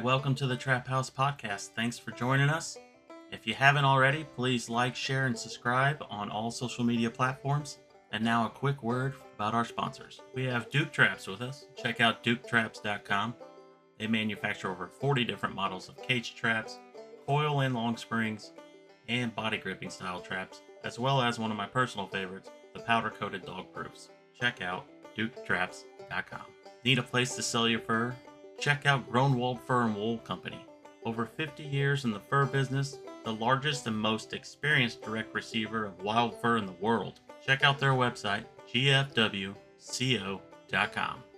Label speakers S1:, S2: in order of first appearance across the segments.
S1: Welcome to the Trap House Podcast. Thanks for joining us. If you haven't already, please like, share, and subscribe on all social media platforms. And now a quick word about our sponsors. We have Duke Traps with us. Check out duketraps.com. They manufacture over 40 different models of cage traps, coil and long springs, and body gripping style traps, as well as one of my personal favorites, the powder coated dog proofs. Check out duketraps.com. Need a place to sell your fur? Check out Groenwald Fur and Wool Company. Over 50 years in the fur business, the largest and most experienced direct receiver of wild fur in the world. Check out their website, gfwco.com.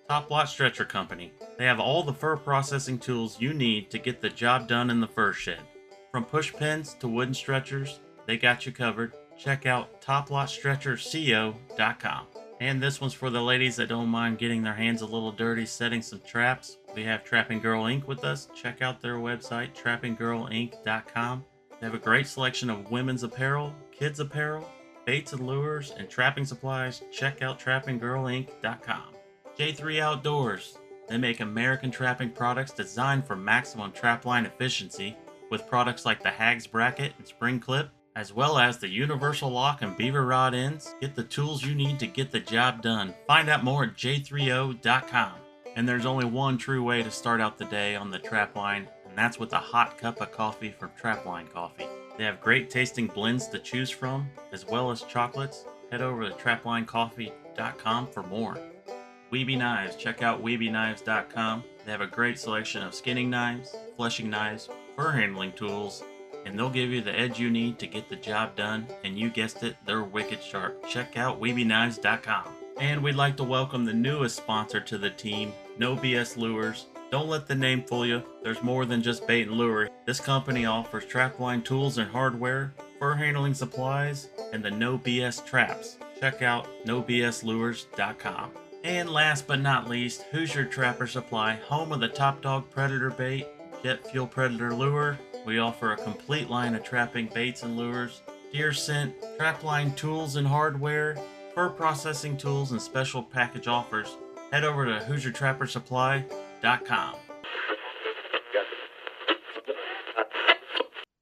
S1: Top Lot Stretcher Company. They have all the fur processing tools you need to get the job done in the fur shed. From push pins to wooden stretchers, they got you covered. Check out toplotstretcherco.com. And this one's for the ladies that don't mind getting their hands a little dirty setting some traps. We have Trapping Girl Inc. with us. Check out their website, trappinggirlinc.com. They have a great selection of women's apparel, kids apparel, baits and lures, and trapping supplies. Check out trappinggirlinc.com. J3 Outdoors. They make American trapping products designed for maximum trapline efficiency with products like the Hags Bracket and Spring Clip, as well as the Universal Lock and Beaver Rod ends. Get the tools you need to get the job done. Find out more at j3o.com. And there's only one true way to start out the day on the trap line, and that's with a hot cup of coffee from Trapline Coffee. They have great tasting blends to choose from, as well as chocolates. Head over to traplinecoffee.com for more. Weeby Knives. Check out weebyknives.com. They have a great selection of skinning knives, fleshing knives, fur handling tools, and they'll give you the edge you need to get the job done, and you guessed it, they're wicked sharp. Check out weebyknives.com. And we'd like to welcome the newest sponsor to the team, No BS Lures. Don't let the name fool you. There's more than just bait and lure. This company offers trapline tools and hardware, fur handling supplies, and the No BS traps. Check out nobslures.com. And last but not least, Hoosier Trapper Supply, home of the Top Dog Predator Bait, Jet Fuel Predator Lure. We offer a complete line of trapping baits and lures, deer scent, trapline tools and hardware, fur processing tools, and special package offers. Head over to HoosierTrapperSupply.com.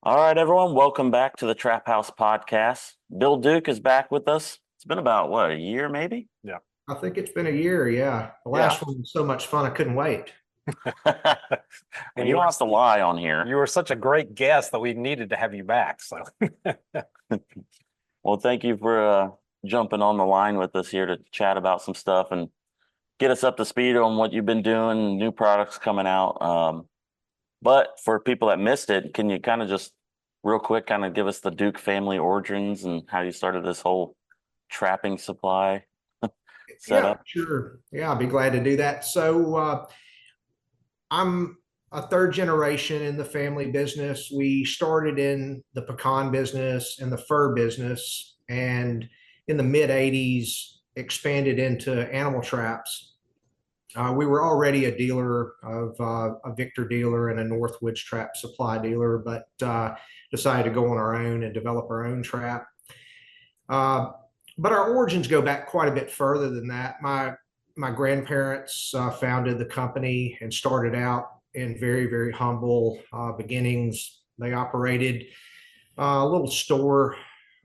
S1: All right, everyone, welcome back to the Trap House Podcast. Bill Duke is back with us. It's been about, a year maybe?
S2: Yeah.
S3: I think it's been a year, yeah. The last one was so much fun, I couldn't wait.
S1: And he wants to lie on here.
S2: You were such a great guest that we needed to have you back. So,
S1: well, thank you for jumping on the line with us here to chat about some stuff and get us up to speed on what you've been doing, new products coming out. But for people that missed it, can you kind of just real quick kind of give us the Duke family origins and how you started this whole trapping supply setup?
S3: Yeah, sure. Yeah, I'll be glad to do that. So I'm a third generation in the family business. We started in the pecan business and the fur business, and in the mid 80s expanded into animal traps. We were already a dealer of a Victor dealer and a Northwoods trap supply dealer, but decided to go on our own and develop our own trap. But our origins go back quite a bit further than that. My grandparents founded the company and started out in very, very humble beginnings. They operated a little store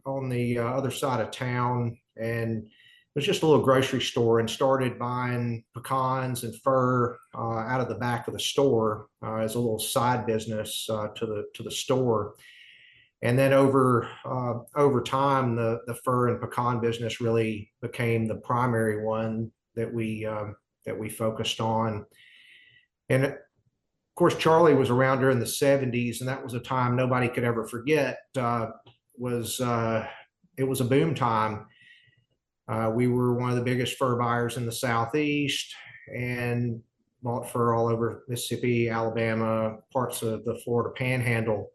S3: on the other side of town, and it was just a little grocery store, and started buying pecans and fur out of the back of the store as a little side business to the store. And then over time, the fur and pecan business really became the primary one that we focused on. And of course, Charlie was around during the 70s, and that was a time nobody could ever forget. It was a boom time. We were one of the biggest fur buyers in the Southeast, and bought fur all over Mississippi, Alabama, parts of the Florida Panhandle.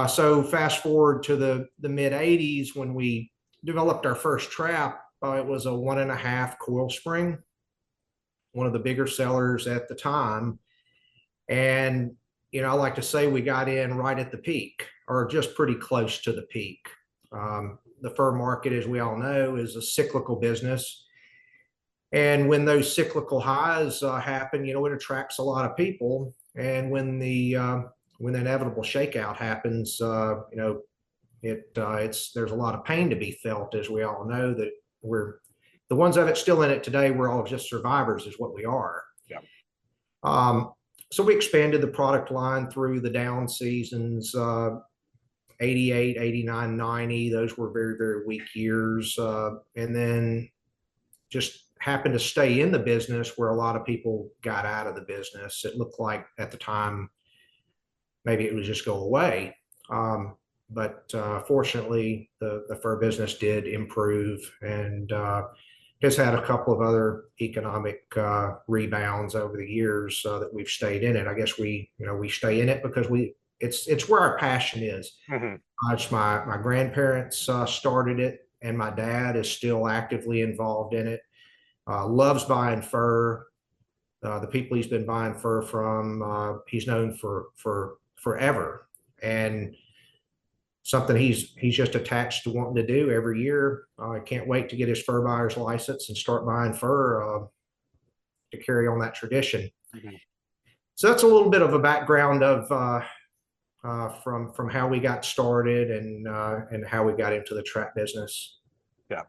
S3: So fast forward to the mid 80s when we developed our first trap. It was a 1.5 coil spring, one of the bigger sellers at the time. And, I like to say we got in right at the peak, or just pretty close to the peak. The fur market, as we all know, is a cyclical business. And when those cyclical highs happen, it attracts a lot of people. And when the inevitable shakeout happens, there's a lot of pain to be felt, as we all know that we're the ones of it still in it today. We're all just survivors, is what we are.
S2: Yeah.
S3: So we expanded the product line through the down seasons, 88, 89, 90. Those were very, very weak years. And then just happened to stay in the business where a lot of people got out of the business. It looked like at the time, maybe it would just go away. But fortunately, the fur business did improve and has had a couple of other economic rebounds over the years that we've stayed in it. I guess we stay in it because it's where our passion is.
S2: Mhm.
S3: It's my grandparents started it, and my dad is still actively involved in it. Loves buying fur. The people he's been buying fur from, he's known for forever, and something he's just attached to wanting to do every year. I can't wait to get his fur buyer's license and start buying fur to carry on that tradition.
S2: Mhm.
S3: So that's a little bit of a background of from how we got started and how we got into the trap business.
S2: Yeah.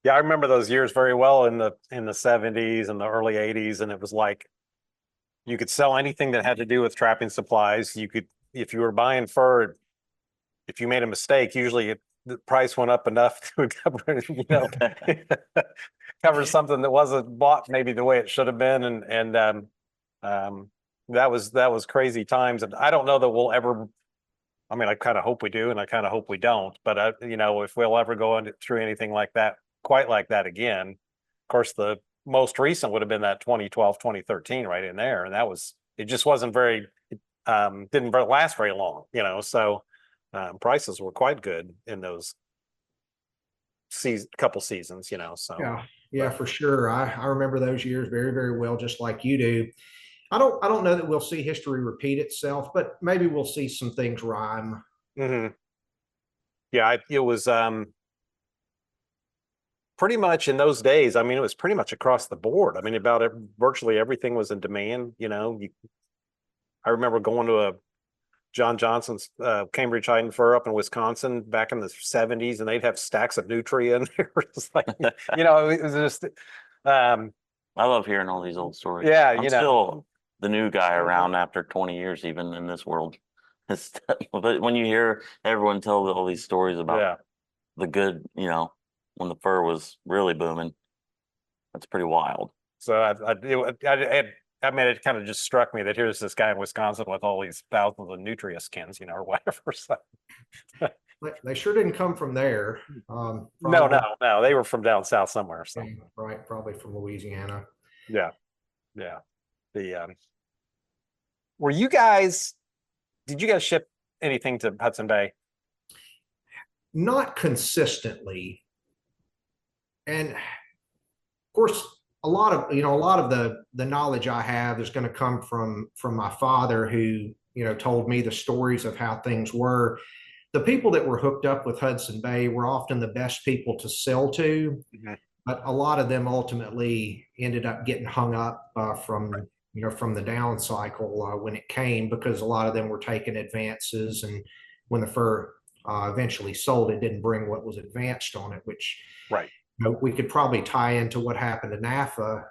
S2: Yeah, I remember those years very well in the 70s and the early 80s, and it was like you could sell anything that had to do with trapping supplies. You could, if you were buying fur, if you made a mistake, usually the price went up enough to cover, cover something that wasn't bought maybe the way it should have been, and that was crazy times. And I don't know that we'll ever. I mean, I kind of hope we do, and I kind of hope we don't. But if we'll ever go through anything like that, quite like that again. Of course, the most recent would have been that 2012, 2013, right in there, and it just wasn't very, didn't last very long, So prices were quite good in those couple seasons, So
S3: Yeah, for sure. I remember those years very, very well, just like you do. I don't know that we'll see history repeat itself, but maybe we'll see some things rhyme.
S2: hmm yeah, it was pretty much in those days. I mean, it was pretty much across the board. I mean, virtually everything was in demand. I remember going to a John Johnson's Cambridge Hide and Fur up in Wisconsin back in the 70s, and they'd have stacks of nutria in there. It's like, it was just.
S1: I love hearing all these old stories.
S2: Yeah,
S1: I'm still the new guy around after 20 years, even in this world. But when you hear everyone tell all these stories about the good, when the fur was really booming, that's pretty wild.
S2: So I mean, it kind of just struck me that here's this guy in Wisconsin with all these thousands of nutria skins, or whatever. So.
S3: They sure didn't come from there.
S2: No, they were from down south somewhere. So.
S3: Right, probably from Louisiana.
S2: Yeah. The did you guys ship anything to Hudson Bay?
S3: Not consistently, and of course, a lot of the knowledge I have is going to come from my father, who told me the stories of how things were. The people that were hooked up with Hudson Bay were often the best people to sell to, but a lot of them ultimately ended up getting hung up from the down cycle when it came, because a lot of them were taking advances, and when the fur eventually sold, it didn't bring what was advanced on it, which we could probably tie into what happened to NAFA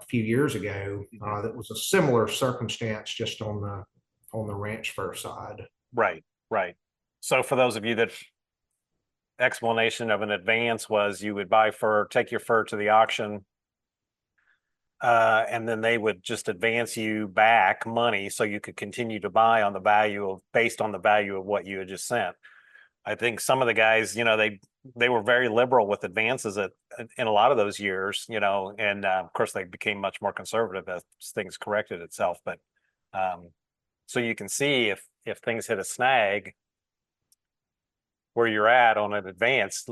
S3: few years ago. That was a similar circumstance, just on the ranch fur side.
S2: Right. So for those of you that explanation of an advance was you would buy fur, take your fur to the auction, and then they would just advance you back money so you could continue to buy based on the value of what you had just sent. I think some of the guys, they were very liberal with advances in a lot of those years, and of course they became much more conservative as things corrected itself. But so you can see if things hit a snag where you're at on an advance,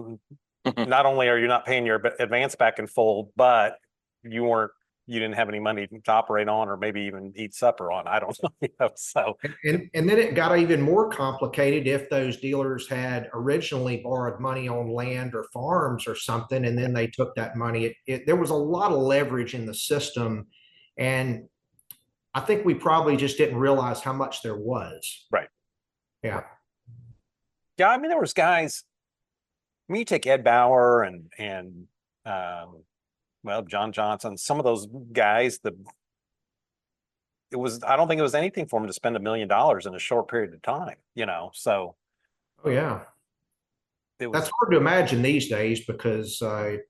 S2: not only are you not paying your advance back in full, but you didn't have any money to operate on, or maybe even eat supper on. I don't know. So
S3: and then it got even more complicated if those dealers had originally borrowed money on land or farms or something, and then they took that money. There was a lot of leverage in the system, and I think we probably just didn't realize how much there was.
S2: Right.
S3: Yeah.
S2: Yeah. I mean, there was guys. I mean, you take Ed Bauer and well, John Johnson, some of those guys. I don't think it was anything for them to spend $1 million in a short period of time. So.
S3: Oh yeah. That's hard to imagine these days because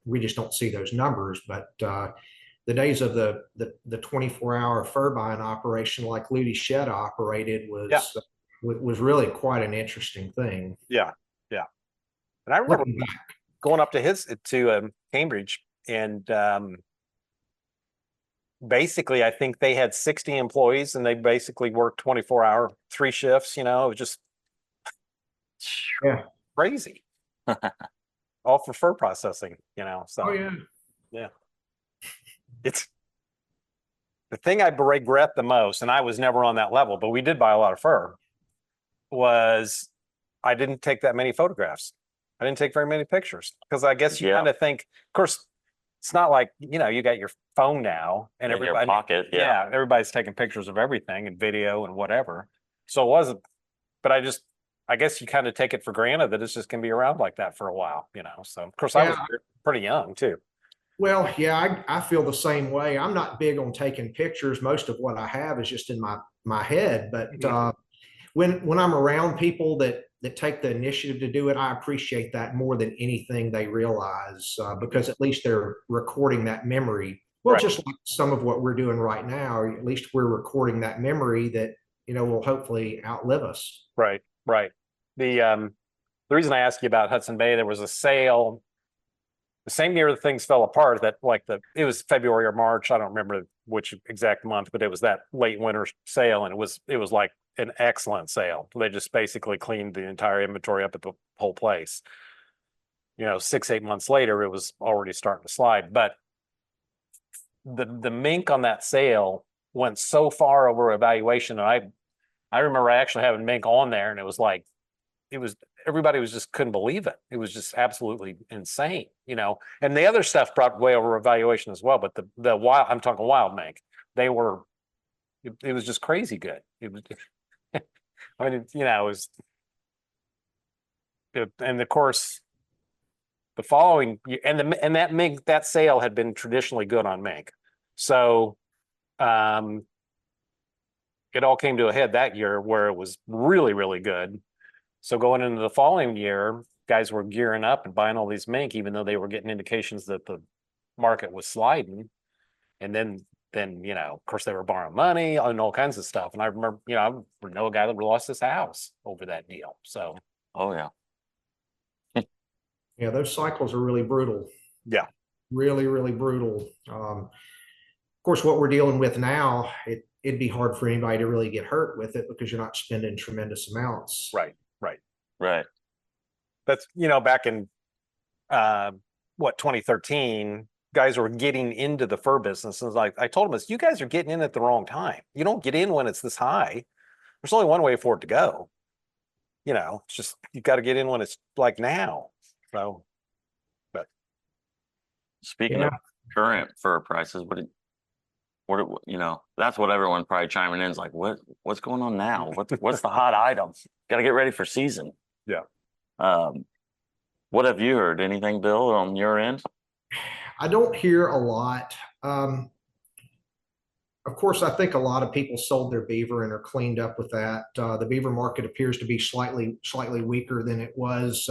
S3: we just don't see those numbers. But the days of the 24-hour fur buying operation like Ludy Shed operated was really quite an interesting thing.
S2: Yeah, yeah. And I remember going up to Cambridge, and basically, I think they had 60 employees, and they basically worked 24-hour, 3 shifts. It was just crazy. All for fur processing, So
S3: oh yeah.
S2: Yeah. It's the thing I regret the most, and I was never on that level, but we did buy a lot of fur, was I didn't take that many photographs. I didn't take very many pictures because I guess you kind of think, of course, it's not like, you got your phone now and
S4: in your pocket. Yeah.
S2: Everybody's taking pictures of everything and video and whatever. So it wasn't, but I guess you kind of take it for granted that it's just going to be around like that for a while, So of course I was pretty young too.
S3: Well, yeah, I feel the same way. I'm not big on taking pictures. Most of what I have is just in my head. But when I'm around people that take the initiative to do it, I appreciate that more than anything they realize because at least they're recording that memory. Well, just like some of what we're doing right now, or at least we're recording that memory that will hopefully outlive us.
S2: Right. The reason I asked you about Hudson Bay, there was a sale. The same year that things fell apart, it was February or March. I don't remember which exact month, but it was that late winter sale, and it was like an excellent sale. They just basically cleaned the entire inventory up at the whole place. 6-8 months later, it was already starting to slide. But the mink on that sale went so far over evaluation. And I remember actually having mink on there, and it was like, everybody was just couldn't believe it. It was just absolutely insane, and the other stuff brought way over evaluation as well. But the wild, I'm talking wild mink, it was just crazy good. It was, I mean, and of course, the following year, and that mink, that sale had been traditionally good on mink. So, it all came to a head that year where it was really, really good. So going into the following year, guys were gearing up and buying all these mink, even though they were getting indications that the market was sliding. And then, of course, they were borrowing money and all kinds of stuff. And I remember, I know a guy that lost his house over that deal. So,
S4: oh yeah,
S3: yeah, those cycles are really brutal.
S2: Yeah,
S3: really, really brutal. Of course, what we're dealing with now, it'd be hard for anybody to really get hurt with it because you're not spending tremendous amounts.
S2: Right. That's, back in 2013, guys were getting into the fur business. And like I told them, you guys are getting in at the wrong time. You don't get in when it's this high. There's only one way for it to go. It's just you got to get in when it's like now. So, but
S4: speaking of current fur prices, that's what everyone probably chiming in is like, what's going on now? What's the hot item? Got to get ready for season.
S2: Yeah.
S4: What have you heard? Anything, Bill, on your end?
S3: I don't hear a lot. Of course, I think a lot of people sold their beaver and are cleaned up with that. The beaver market appears to be slightly weaker than it was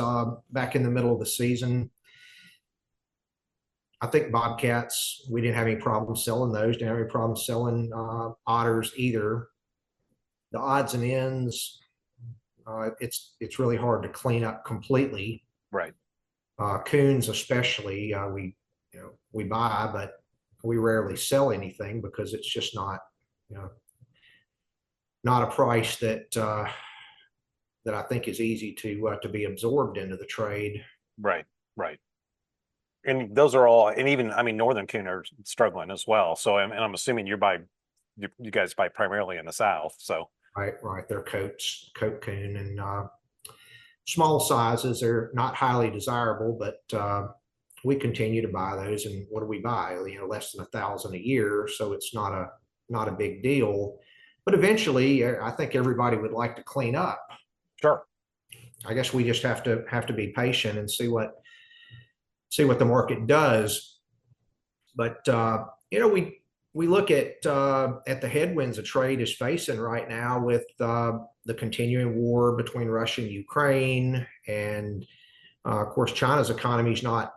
S3: back in the middle of the season. I think bobcats, we didn't have any problem selling those. Didn't have any problem selling otters either. The odds and ends, it's really hard to clean up completely.
S2: Right.
S3: Coons especially, we buy, but we rarely sell anything because it's just not a price that I think is easy to be absorbed into the trade.
S2: Right. And those are all, and even, northern coon are struggling as well. So, and I'm assuming you guys buy primarily in the South. So,
S3: right. They're coat coon and small sizes. They're not highly desirable, but we continue to buy those. And what do we buy? Less than 1,000 a year. So it's not not a big deal. But eventually, I think everybody would like to clean up.
S2: Sure.
S3: I guess we just have to be patient and see what the market does. But we look at the headwinds a trade is facing right now with the continuing war between Russia and Ukraine, and of course China's economy is not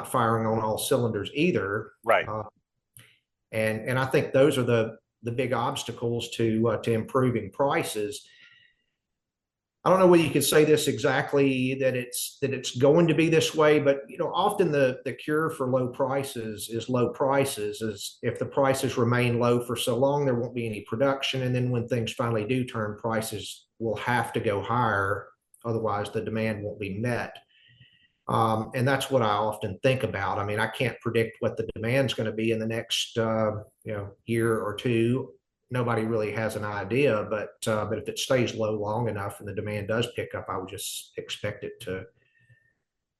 S3: firing on all cylinders either.
S2: Right.
S3: And I think those are the big obstacles to improving prices. I don't know whether you could say this exactly, that it's going to be this way, but often the cure for low prices is low prices. Is if the prices remain low for so long, there won't be any production, and then when things finally do turn, prices will have to go higher. Otherwise, the demand won't be met. And that's what I often think about. I mean, I can't predict what the demand's going to be in the next year or two. Nobody really has an idea, but if it stays low long enough and the demand does pick up, I would just expect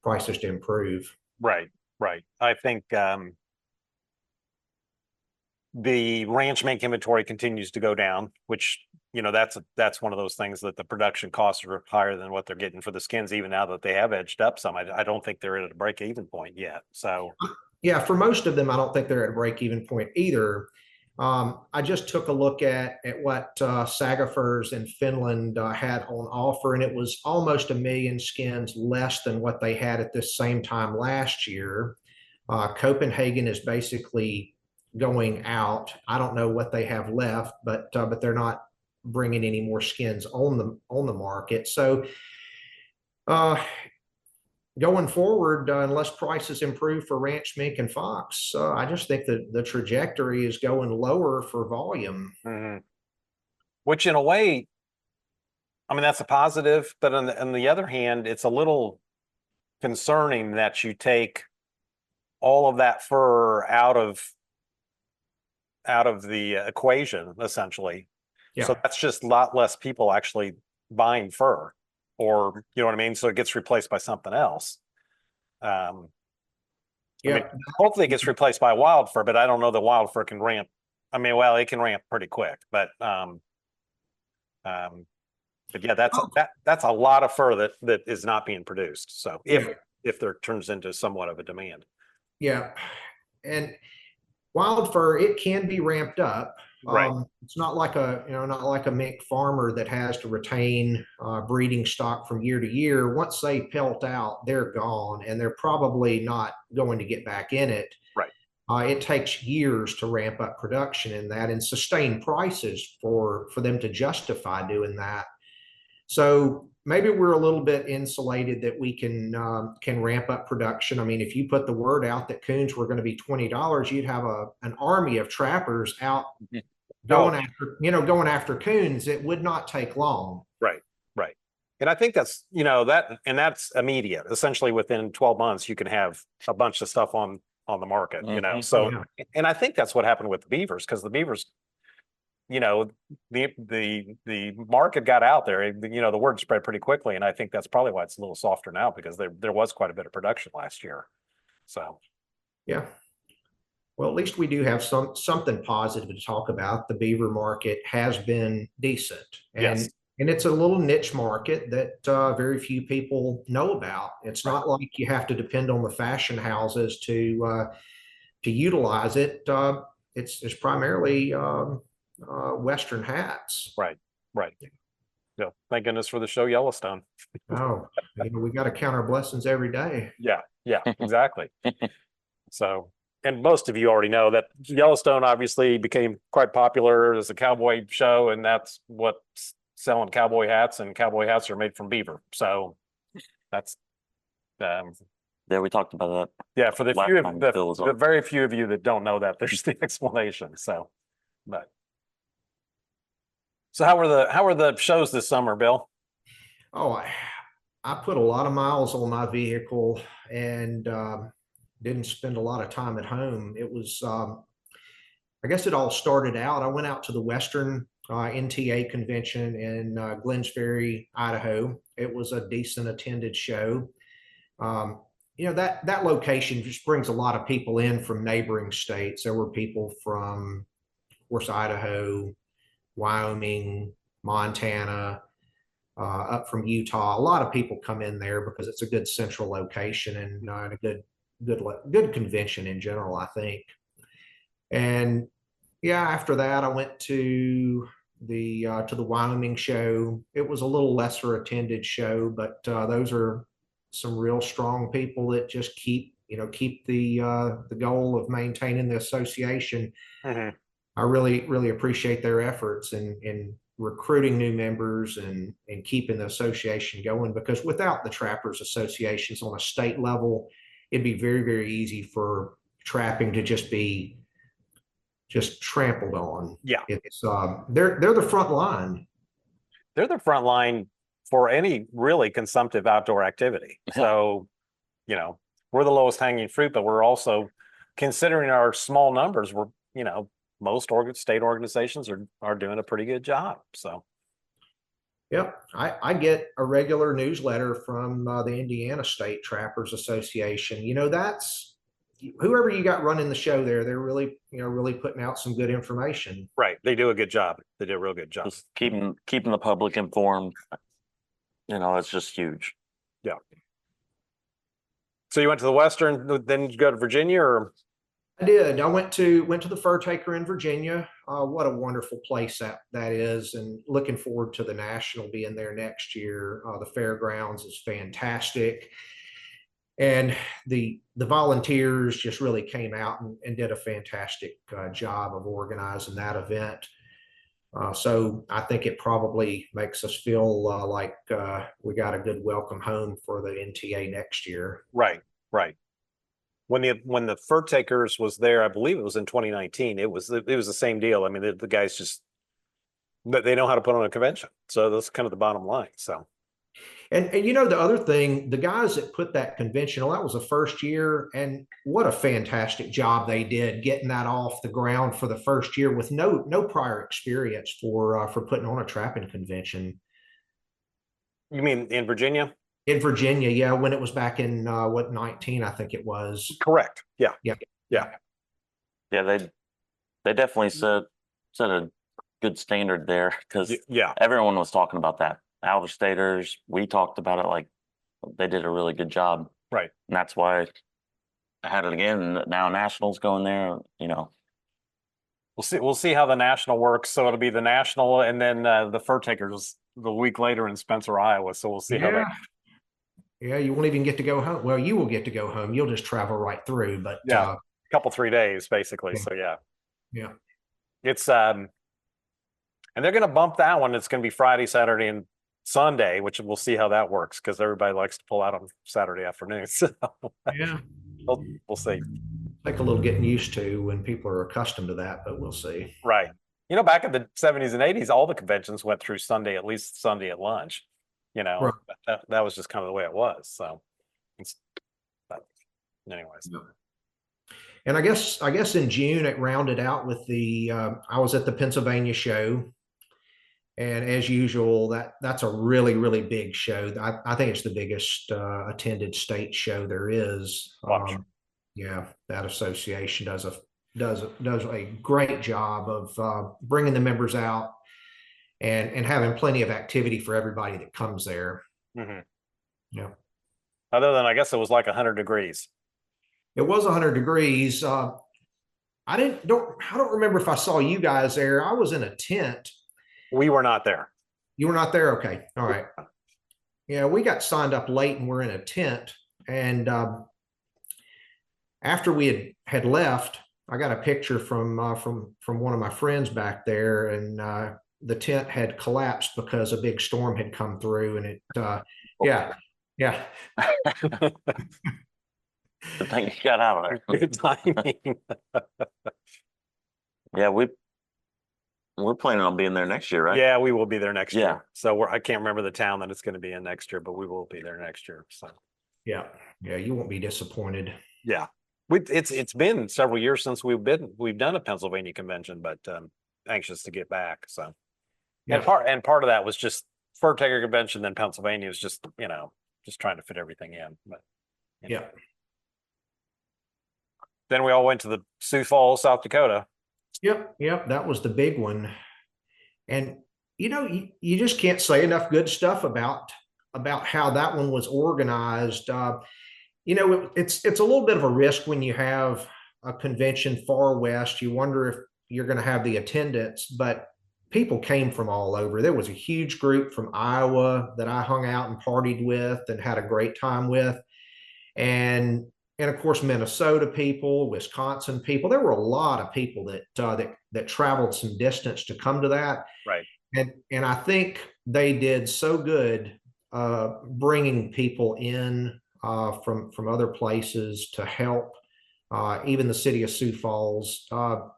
S3: prices to improve.
S2: Right. I think the ranch mink inventory continues to go down, which that's one of those things that the production costs are higher than what they're getting for the skins, even now that they have edged up some. I don't think they're at a break-even point yet. So
S3: yeah, for most of them, I don't think they're at a break-even point either. I just took a look at what Sagafors in Finland had on offer, and it was almost 1 million skins less than what they had at this same time last year. Copenhagen is basically going out. I don't know what they have left, but they're not bringing any more skins on the market. So going forward, unless prices improve for ranch mink and fox, I just think that the trajectory is going lower for volume.
S2: Which in a way, I mean, that's a positive, but on the other hand, it's a little concerning that you take all of that fur out of the equation, essentially.
S3: Yeah.
S2: So that's just a lot less people actually buying fur, or you know what I mean? So it gets replaced by something else. I mean, hopefully it gets replaced by wild fur, but I don't know that wild fur can ramp. I mean, well, it can ramp pretty quick, but yeah, that's a lot of fur that is not being produced. So if there turns into somewhat of a demand.
S3: Yeah. And wild fur, it can be ramped up.
S2: Right.
S3: It's not like a mink farmer that has to retain breeding stock from year to year. Once they pelt out, they're gone, and they're probably not going to get back in it.
S2: Right.
S3: It takes years to ramp up production in that and sustain prices for them to justify doing that. So maybe we're a little bit insulated that we can ramp up production. I mean, if you put the word out that coons were going to be $20, you'd have an army of trappers out going after coons. It would not take long.
S2: Right. And I think that's that's immediate. Essentially, within 12 months, you can have a bunch of stuff on the market. So and I think that's what happened with the beavers, because the beavers, the market got out there. The word spread pretty quickly, and I think that's probably why it's a little softer now, because there was quite a bit of production last year. So
S3: yeah. Well, at least we do have something positive to talk about. The beaver market has been decent, and it's a little niche market that very few people know about. It's not like you have to depend on the fashion houses to utilize it. It's primarily Western hats.
S2: Right. Yeah. Thank goodness for the show Yellowstone.
S3: Oh, we got to count our blessings every day.
S2: Yeah, exactly. So, and most of you already know that Yellowstone obviously became quite popular as a cowboy show, and that's what's selling cowboy hats, and cowboy hats are made from beaver. So that's
S4: we talked about that.
S2: Yeah, for the very few of you that don't know that, there's the explanation. So how are the shows this summer, Bill?
S3: Oh, I put a lot of miles on my vehicle and didn't spend a lot of time at home. It was, I guess it all started out. I went out to the Western NTA convention in Glenns Ferry, Idaho. It was a decent attended show. That location just brings a lot of people in from neighboring states. There were people from course, Idaho, Wyoming, Montana, up from Utah. A lot of people come in there because it's a good central location and a good convention in general, I think. And yeah, after that, I went to the Wyoming show. It was a little lesser attended show, but those are some real strong people that just keep the goal of maintaining the association.
S2: Mhm.
S3: I really appreciate their efforts in recruiting new members and keeping the association going, because without the trappers associations on a state level, it'd be very easy for trapping to just be just trampled on.
S2: Yeah.
S3: It's they're the front line.
S2: They're the front line for any really consumptive outdoor activity.
S4: Yeah.
S2: So, we're the lowest hanging fruit, but we're also, considering our small numbers, most state organizations are doing a pretty good job. So,
S3: Yep, I get a regular newsletter from the Indiana State Trappers Association. That's whoever you got running the show there. They're really putting out some good information.
S2: right. They do a good job. They do a real good job.
S4: Just keeping the public informed. It's just huge.
S2: Yeah. So you went to the Western, then you go to Virginia, or?
S3: I did. I went to the Fur Taker in Virginia. What a wonderful place that is, and looking forward to the National being there next year. The fairgrounds is fantastic, and the volunteers just really came out and did a fantastic job of organizing that event. So I think it probably makes us feel like we got a good welcome home for the NTA next year.
S2: Right. When the Fur Takers was there, I believe it was in 2019. It was the same deal. I mean, the guys just, they know how to put on a convention. So that's kind of the bottom line. So.
S3: And the other thing, the guys that put that convention, that was the first year, and what a fantastic job they did getting that off the ground for the first year with no prior experience for putting on a trapping convention.
S2: You mean in Virginia?
S3: In Virginia, yeah, when it was back in 19, I think it was.
S2: Correct. Yeah.
S3: Yeah.
S2: Yeah.
S4: They definitely set a good standard there, because
S2: Yeah.
S4: everyone was talking about that. Out-of-staters, we talked about it, like they did a really good job.
S2: Right.
S4: And that's why I had it again. Now Nationals going there,
S2: We'll see how the National works. So it'll be the National, and then the Fur Takers the week later in Spencer, Iowa. So we'll see how that.
S3: Yeah, you won't even get to go home. Well, you will get to go home. You'll just travel right through. But
S2: yeah, couple 3 days basically.
S3: Yeah.
S2: So
S3: yeah,
S2: it's and they're going to bump that one. It's going to be Friday, Saturday, and Sunday, which we'll see how that works, because everybody likes to pull out on Saturday afternoon. So
S3: yeah,
S2: we'll see.
S3: Take a little getting used to when people are accustomed to that, but we'll see.
S2: Right. Back in the 70s and 80s, all the conventions went through Sunday, at least Sunday at lunch.
S3: Right.
S2: That was just kind of the way it was. So, anyways.
S3: Yeah. And I guess in June it rounded out with I was at the Pennsylvania show, and as usual, that's a really big show. I think it's the biggest attended state show there is. Yeah, that association does a great job of bringing the members out and having plenty of activity for everybody that comes there.
S2: Mm-hmm.
S3: Yeah.
S2: Other than, I guess it was like 100 degrees.
S3: It was 100 degrees. I don't remember if I saw you guys there. I was in a tent.
S2: We were not there.
S3: You were not there? Okay. All right. Yeah, we got signed up late and we're in a tent. And after we had left, I got a picture from one of my friends back there, and the tent had collapsed because a big storm had come through, and it yeah.
S4: The thing you got out of there.
S2: Good timing.
S4: Yeah, we're planning on being there next year, right?
S2: Yeah, we will be there next
S4: Yeah.
S2: year. So I can't remember the town that it's going to be in next year, but we will be there next year. So
S3: yeah, you won't be disappointed.
S2: Yeah, it's been several years since we've done a Pennsylvania convention, but anxious to get back. So
S3: Yeah.
S2: and part of that was just Fur Taker convention, then Pennsylvania was just trying to fit everything in. But
S3: Yeah.
S2: Then we all went to the Sioux Falls, South Dakota.
S3: Yep, that was the big one. And you just can't say enough good stuff about how that one was organized. It's a little bit of a risk when you have a convention far west. You wonder if you're going to have the attendance, but people came from all over. There was a huge group from Iowa that I hung out and partied with and had a great time with. And and of course Minnesota people, Wisconsin people. There were a lot of people that traveled some distance to come to that.
S2: Right.
S3: And I think they did so good bringing people in from other places to help. Even the city of Sioux Falls,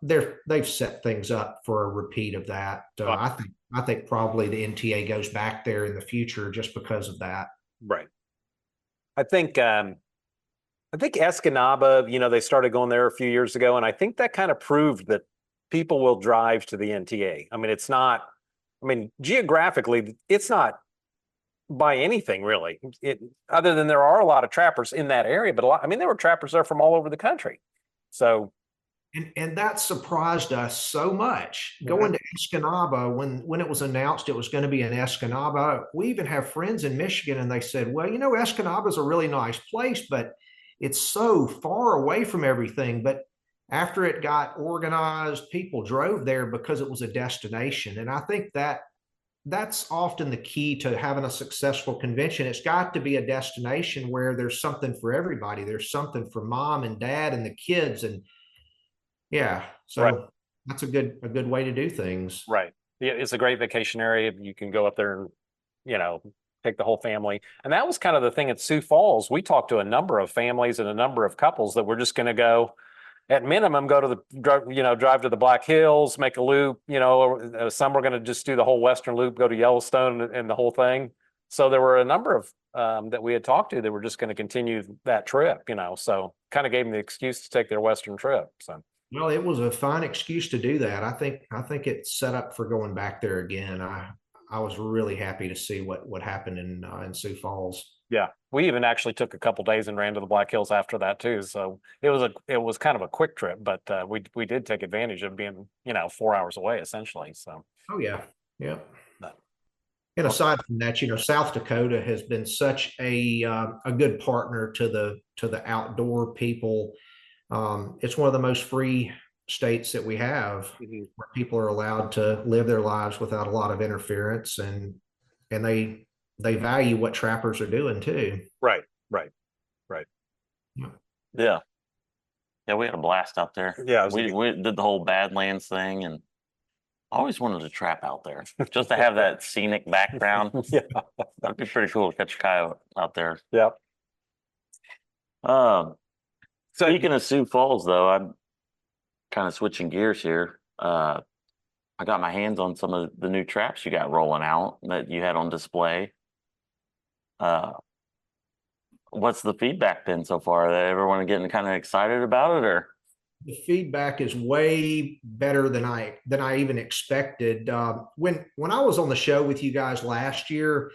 S3: they've set things up for a repeat of that. I think probably the NTA goes back there in the future just because of that.
S2: Right. I think Escanaba, they started going there a few years ago, and I think that kind of proved that people will drive to the NTA. I mean, geographically, it's not by anything really, other than there are a lot of trappers in that area, but there were trappers there from all over the country. So.
S3: And that surprised us so much going to Escanaba when it was announced it was going to be in Escanaba. We even have friends in Michigan, and they said, well, Escanaba is a really nice place, but it's so far away from everything. But after it got organized, people drove there because it was a destination. And I think that's often the key to having a successful convention. It's got to be a destination where there's something for everybody. There's something for mom and dad and the kids. And yeah, so
S2: right.
S3: That's a good way to do things.
S2: Right. Yeah, it's a great vacation area. You can go up there and, take the whole family. And that was kind of the thing at Sioux Falls. We talked to a number of families and a number of couples that were just going to go, at minimum, go to drive to the Black Hills, make a loop. Some were going to just do the whole Western Loop, go to Yellowstone and the whole thing. So there were a number of that we had talked to that were just going to continue that trip. So kind of gave them the excuse to take their Western trip. So.
S3: Well, it was a fine excuse to do that. I think it's set up for going back there again. I was really happy to see what happened in Sioux Falls.
S2: Yeah, we even actually took a couple days and ran to the Black Hills after that too. So it was kind of a quick trip, but we did take advantage of being 4 hours away essentially. So.
S3: Oh yeah, yeah.
S2: But,
S3: and aside from that, South Dakota has been such a good partner to the outdoor people. It's one of the most free states that we have, where people are allowed to live their lives without a lot of interference, and they value what trappers are doing too.
S2: Right.
S4: Yeah. Yeah, we had a blast out there.
S2: Yeah,
S4: we did the whole Badlands thing, and I always wanted to trap out there just to have that scenic background.
S2: Yeah,
S4: that'd be pretty cool to catch a coyote out there.
S2: Yep.
S4: Speaking of Sioux Falls, though, I'm kind of switching gears here. I got my hands on some of the new traps you got rolling out that you had on display. What's the feedback been so far? Everyone getting kind of excited about it, or?
S3: The feedback is way better than I even expected. When I was on the show with you guys last year,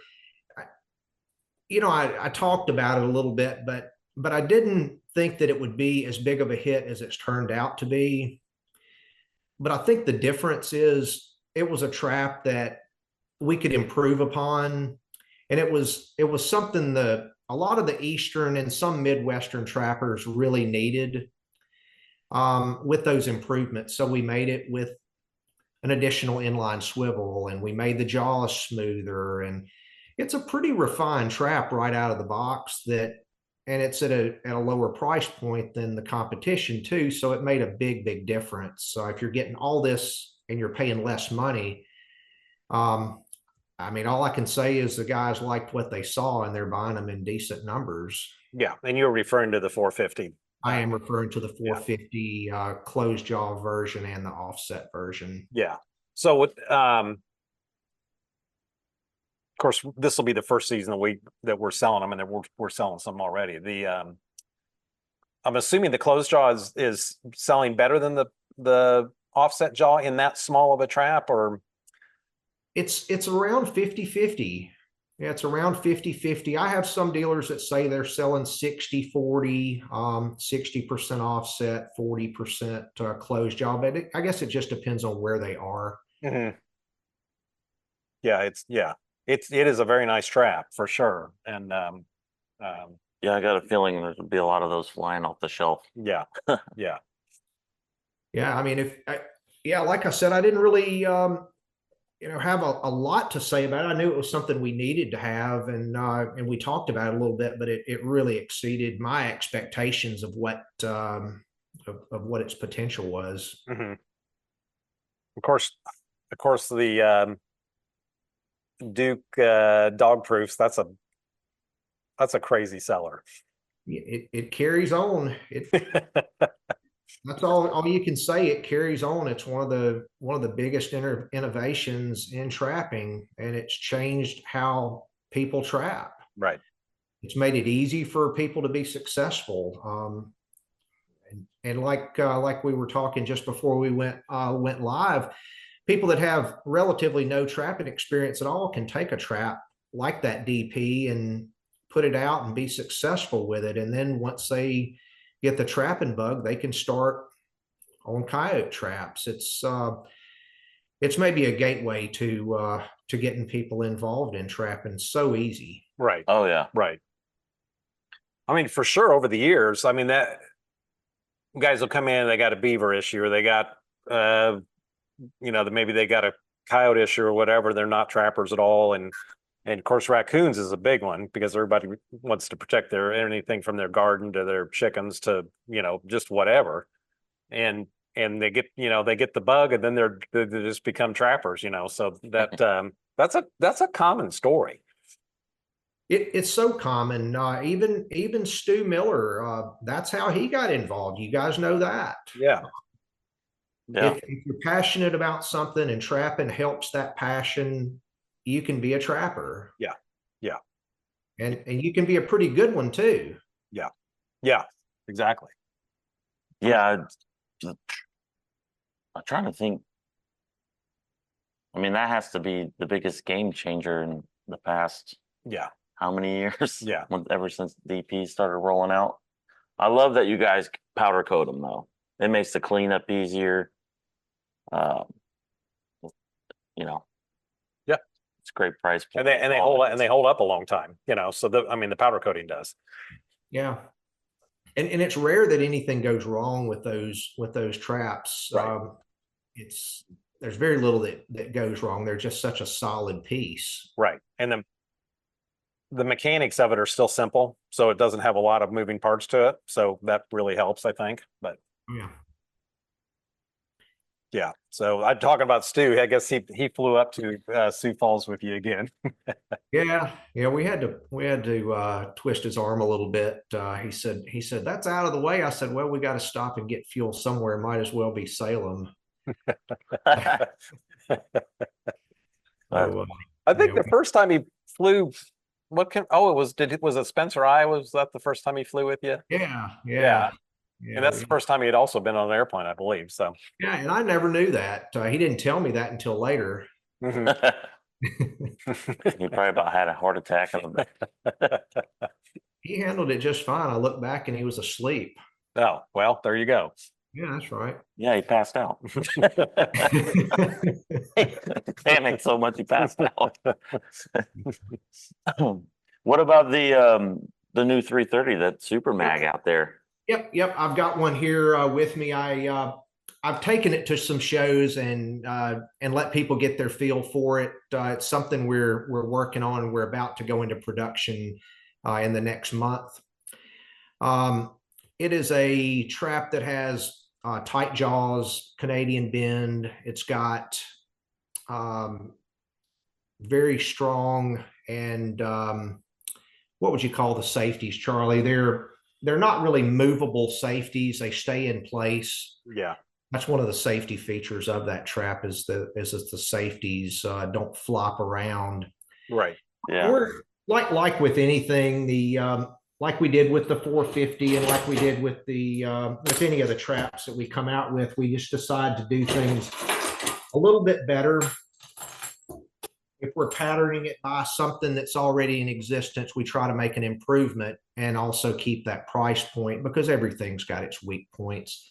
S3: I talked about it a little bit, but I didn't think that it would be as big of a hit as it's turned out to be. But I think the difference is it was a trap that we could improve upon, and it was something that a lot of the Eastern and some Midwestern trappers really needed with those improvements. So we made it with an additional inline swivel, and we made the jaws smoother, and it's a pretty refined trap right out of the box and it's at a lower price point than the competition too. So it made a big difference. So if you're getting all this and you're paying less money, all I can say is the guys liked what they saw and they're buying them in decent numbers.
S2: Yeah, and you're referring to the 450.
S3: I am referring to the 450 closed jaw version and the offset version.
S2: Yeah. So with of course, this will be the first season that we're selling them, and that we're selling some already. I'm assuming the closed jaw is selling better than the offset jaw in that small of a trap, or
S3: it's around 50-50. Yeah, it's around 50-50. I have some dealers that say they're selling 60-40, 60% offset, 40% closed job. But I guess it just depends on where they are.
S2: Mhm. Yeah, it is a very nice trap for sure. And
S4: Yeah, I got a feeling there'll be a lot of those flying off the shelf.
S2: yeah, yeah,
S3: Yeah, I mean, yeah, like I said, I didn't really, have a lot to say about it. I knew it was something we needed to have, and we talked about it a little bit, but it really exceeded my expectations of what of what its potential was.
S2: hmm Of course, the Duke dog proofs. That's a crazy seller.
S3: It carries on. That's all you can say. It carries on. It's one of the biggest innovations in trapping, and it's changed how people trap.
S2: Right.
S3: It's made it easy for people to be successful. And like we were talking just before we went live, people that have relatively no trapping experience at all can take a trap like that DP and put it out and be successful with it. And then once they get the trapping bug, they can start on coyote traps. It's maybe a gateway to getting people involved in trapping. So easy.
S2: Right.
S4: Oh yeah.
S2: Right. I mean, for sure, over the years, I mean, that guys will come in, they got a beaver issue, or they got, maybe they got a coyote issue or whatever. They're not trappers at all. And of course, raccoons is a big one because everybody wants to protect anything from their garden to their chickens to, just whatever. And they get the bug, and then they just become trappers, so that's a common story.
S3: It's so common. Even Stu Miller, that's how he got involved. You guys know that.
S2: Yeah.
S4: Yeah.
S3: If you're passionate about something and trapping helps that passion, you can be a trapper.
S2: Yeah. Yeah.
S3: And you can be a pretty good one too.
S2: Yeah. Yeah. Exactly.
S4: Yeah. I'm trying to think. I mean, that has to be the biggest game changer in the past.
S2: Yeah.
S4: How many years?
S2: Yeah.
S4: Ever since DP started rolling out. I love that you guys powder coat them though. It makes the cleanup easier.
S2: Yeah.
S4: It's a great price point.
S2: And they hold up a long time, so the powder coating does.
S3: Yeah. And it's rare that anything goes wrong with those traps.
S2: Right.
S3: There's very little that goes wrong. They're just such a solid piece.
S2: Right. And the mechanics of it are still simple, so it doesn't have a lot of moving parts to it. So that really helps, I think. But yeah. So I'm talking about Stu. I guess he flew up to Sioux Falls with you again.
S3: Yeah. We had to twist his arm a little bit. He said that's out of the way. I said, well, we got to stop and get fuel somewhere. Might as well be Salem.
S2: I think the first time he flew, was it Spencer, Iowa? Was that the first time he flew with you?
S3: Yeah.
S2: And that's the first time he had also been on an airplane, I believe. So
S3: yeah, and I never knew that. He didn't tell me that until later.
S2: Mhm.
S4: He probably about had a heart attack.
S3: He handled it just fine. I looked back and he was asleep.
S2: Oh, well, there you go.
S3: Yeah, that's right.
S4: Yeah, he passed out. Panicked so much he passed out. What about the new 330, that Super Mag out there?
S3: Yep. I've got one here with me. I've taken it to some shows and let people get their feel for it. It's something we're working on. We're about to go into production in the next month. It is a trap that has tight jaws, Canadian bend. It's got very strong and what would you call the safeties, Charlie? They're not really movable safeties. They stay in place.
S2: Yeah.
S3: That's one of the safety features of that trap is the safeties don't flop around.
S2: Right.
S4: Yeah.
S3: Or like with anything, like we did with the 450 and like we did with with any of the traps that we come out with, we just decide to do things a little bit better if we're patterning it by something that's already in existence, we try to make an improvement and also keep that price point because everything's got its weak points.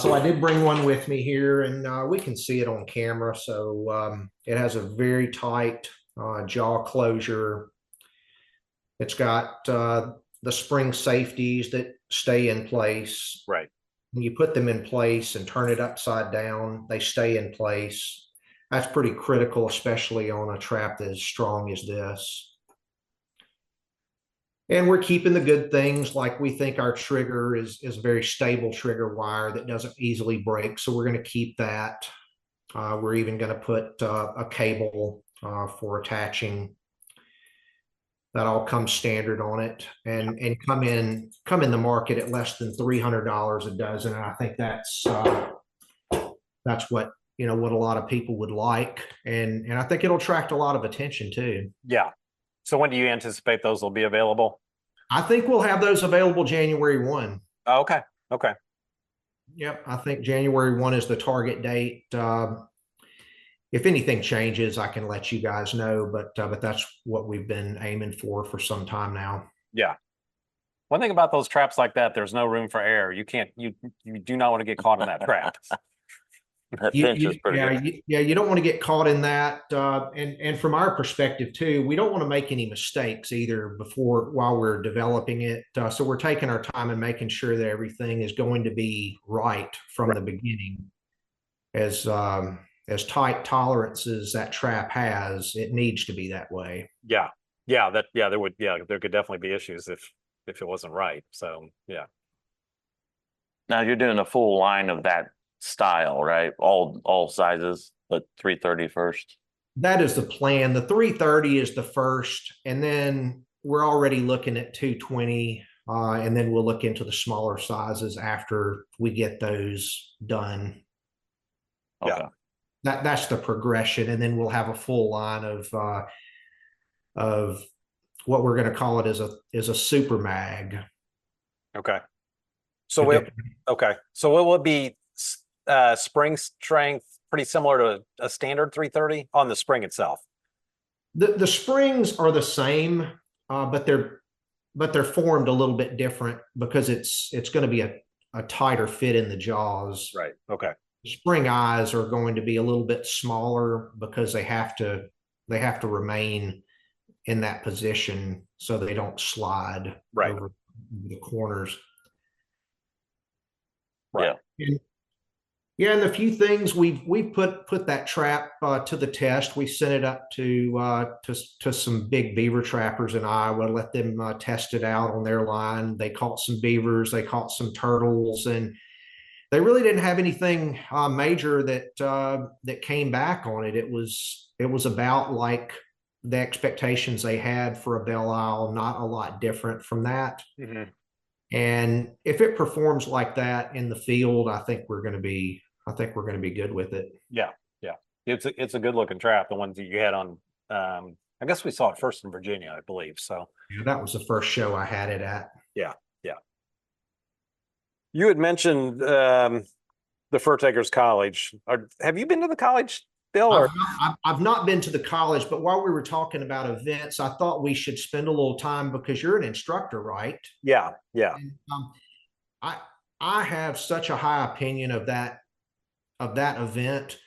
S3: So I did bring one with me here, and we can see it on camera. So it has a very tight jaw closure. It's got the spring safeties that stay in place.
S2: Right.
S3: When you put them in place and turn it upside down, they stay in place. That's pretty critical, especially on a trap as strong as this. And we're keeping the good things, like we think our trigger is a very stable trigger wire that doesn't easily break. So we're going to keep that. We're even going to put a cable for attaching. That all comes standard on it, and come in the market at less than $300 a dozen. And I think that's what what a lot of people would like, and I think it'll attract a lot of attention too.
S2: Yeah. So when do you anticipate those will be available?
S3: I think we'll have those available January 1.
S2: Oh, okay. Okay.
S3: Yep, I think January 1 is the target date. If anything changes, I can let you guys know, but that's what we've been aiming for some time now.
S2: Yeah. One thing about those traps like that, there's no room for error. You do not want to get caught in that trap.
S4: That pinch is pretty good.
S3: You don't want to get caught in that. And from our perspective too, we don't want to make any mistakes either while we're developing it. So we're taking our time and making sure that everything is going to be right from the beginning. As tight tolerances that trap has, it needs to be that way.
S2: Yeah. There could definitely be issues if it wasn't right. So yeah.
S4: Now you're doing a full line of that style, right? All sizes, but 330 first.
S3: That is the plan. The 330 is the first, and then we're already looking at 220, and then we'll look into the smaller sizes after we get those done.
S4: Okay.
S2: Yeah.
S3: That's the progression, and then we'll have a full line of what we're going to call it is a super mag.
S2: Okay. So it will be spring strength pretty similar to a standard 330 on the spring itself.
S3: The springs are the same, but they're formed a little bit different because it's going to be a tighter fit in the jaws.
S2: Right. Okay.
S3: Spring eyes are going to be a little bit smaller because they have to remain in that position so they don't slide over the corners.
S2: Right.
S3: And the few things we've put that trap to the test. We sent it up to some big beaver trappers in Iowa, let them test it out on their line. They caught some beavers, they caught some turtles, and they really didn't have anything major that came back on it. It was about like the expectations they had for a Belle Isle, not a lot different from that.
S2: Mm-hmm.
S3: And if it performs like that in the field, I think we're going to be good with it.
S2: Yeah. It's a good looking trap. The ones that you had on, I guess we saw it first in Virginia, I believe. So
S3: yeah, that was the first show I had it at.
S2: Yeah. You had mentioned the Fur Takers College. Have you been to the college, Bill? Or?
S3: I've not been to the college, but while we were talking about events, I thought we should spend a little time because you're an instructor, right?
S2: Yeah.
S3: And, I have such a high opinion of that event.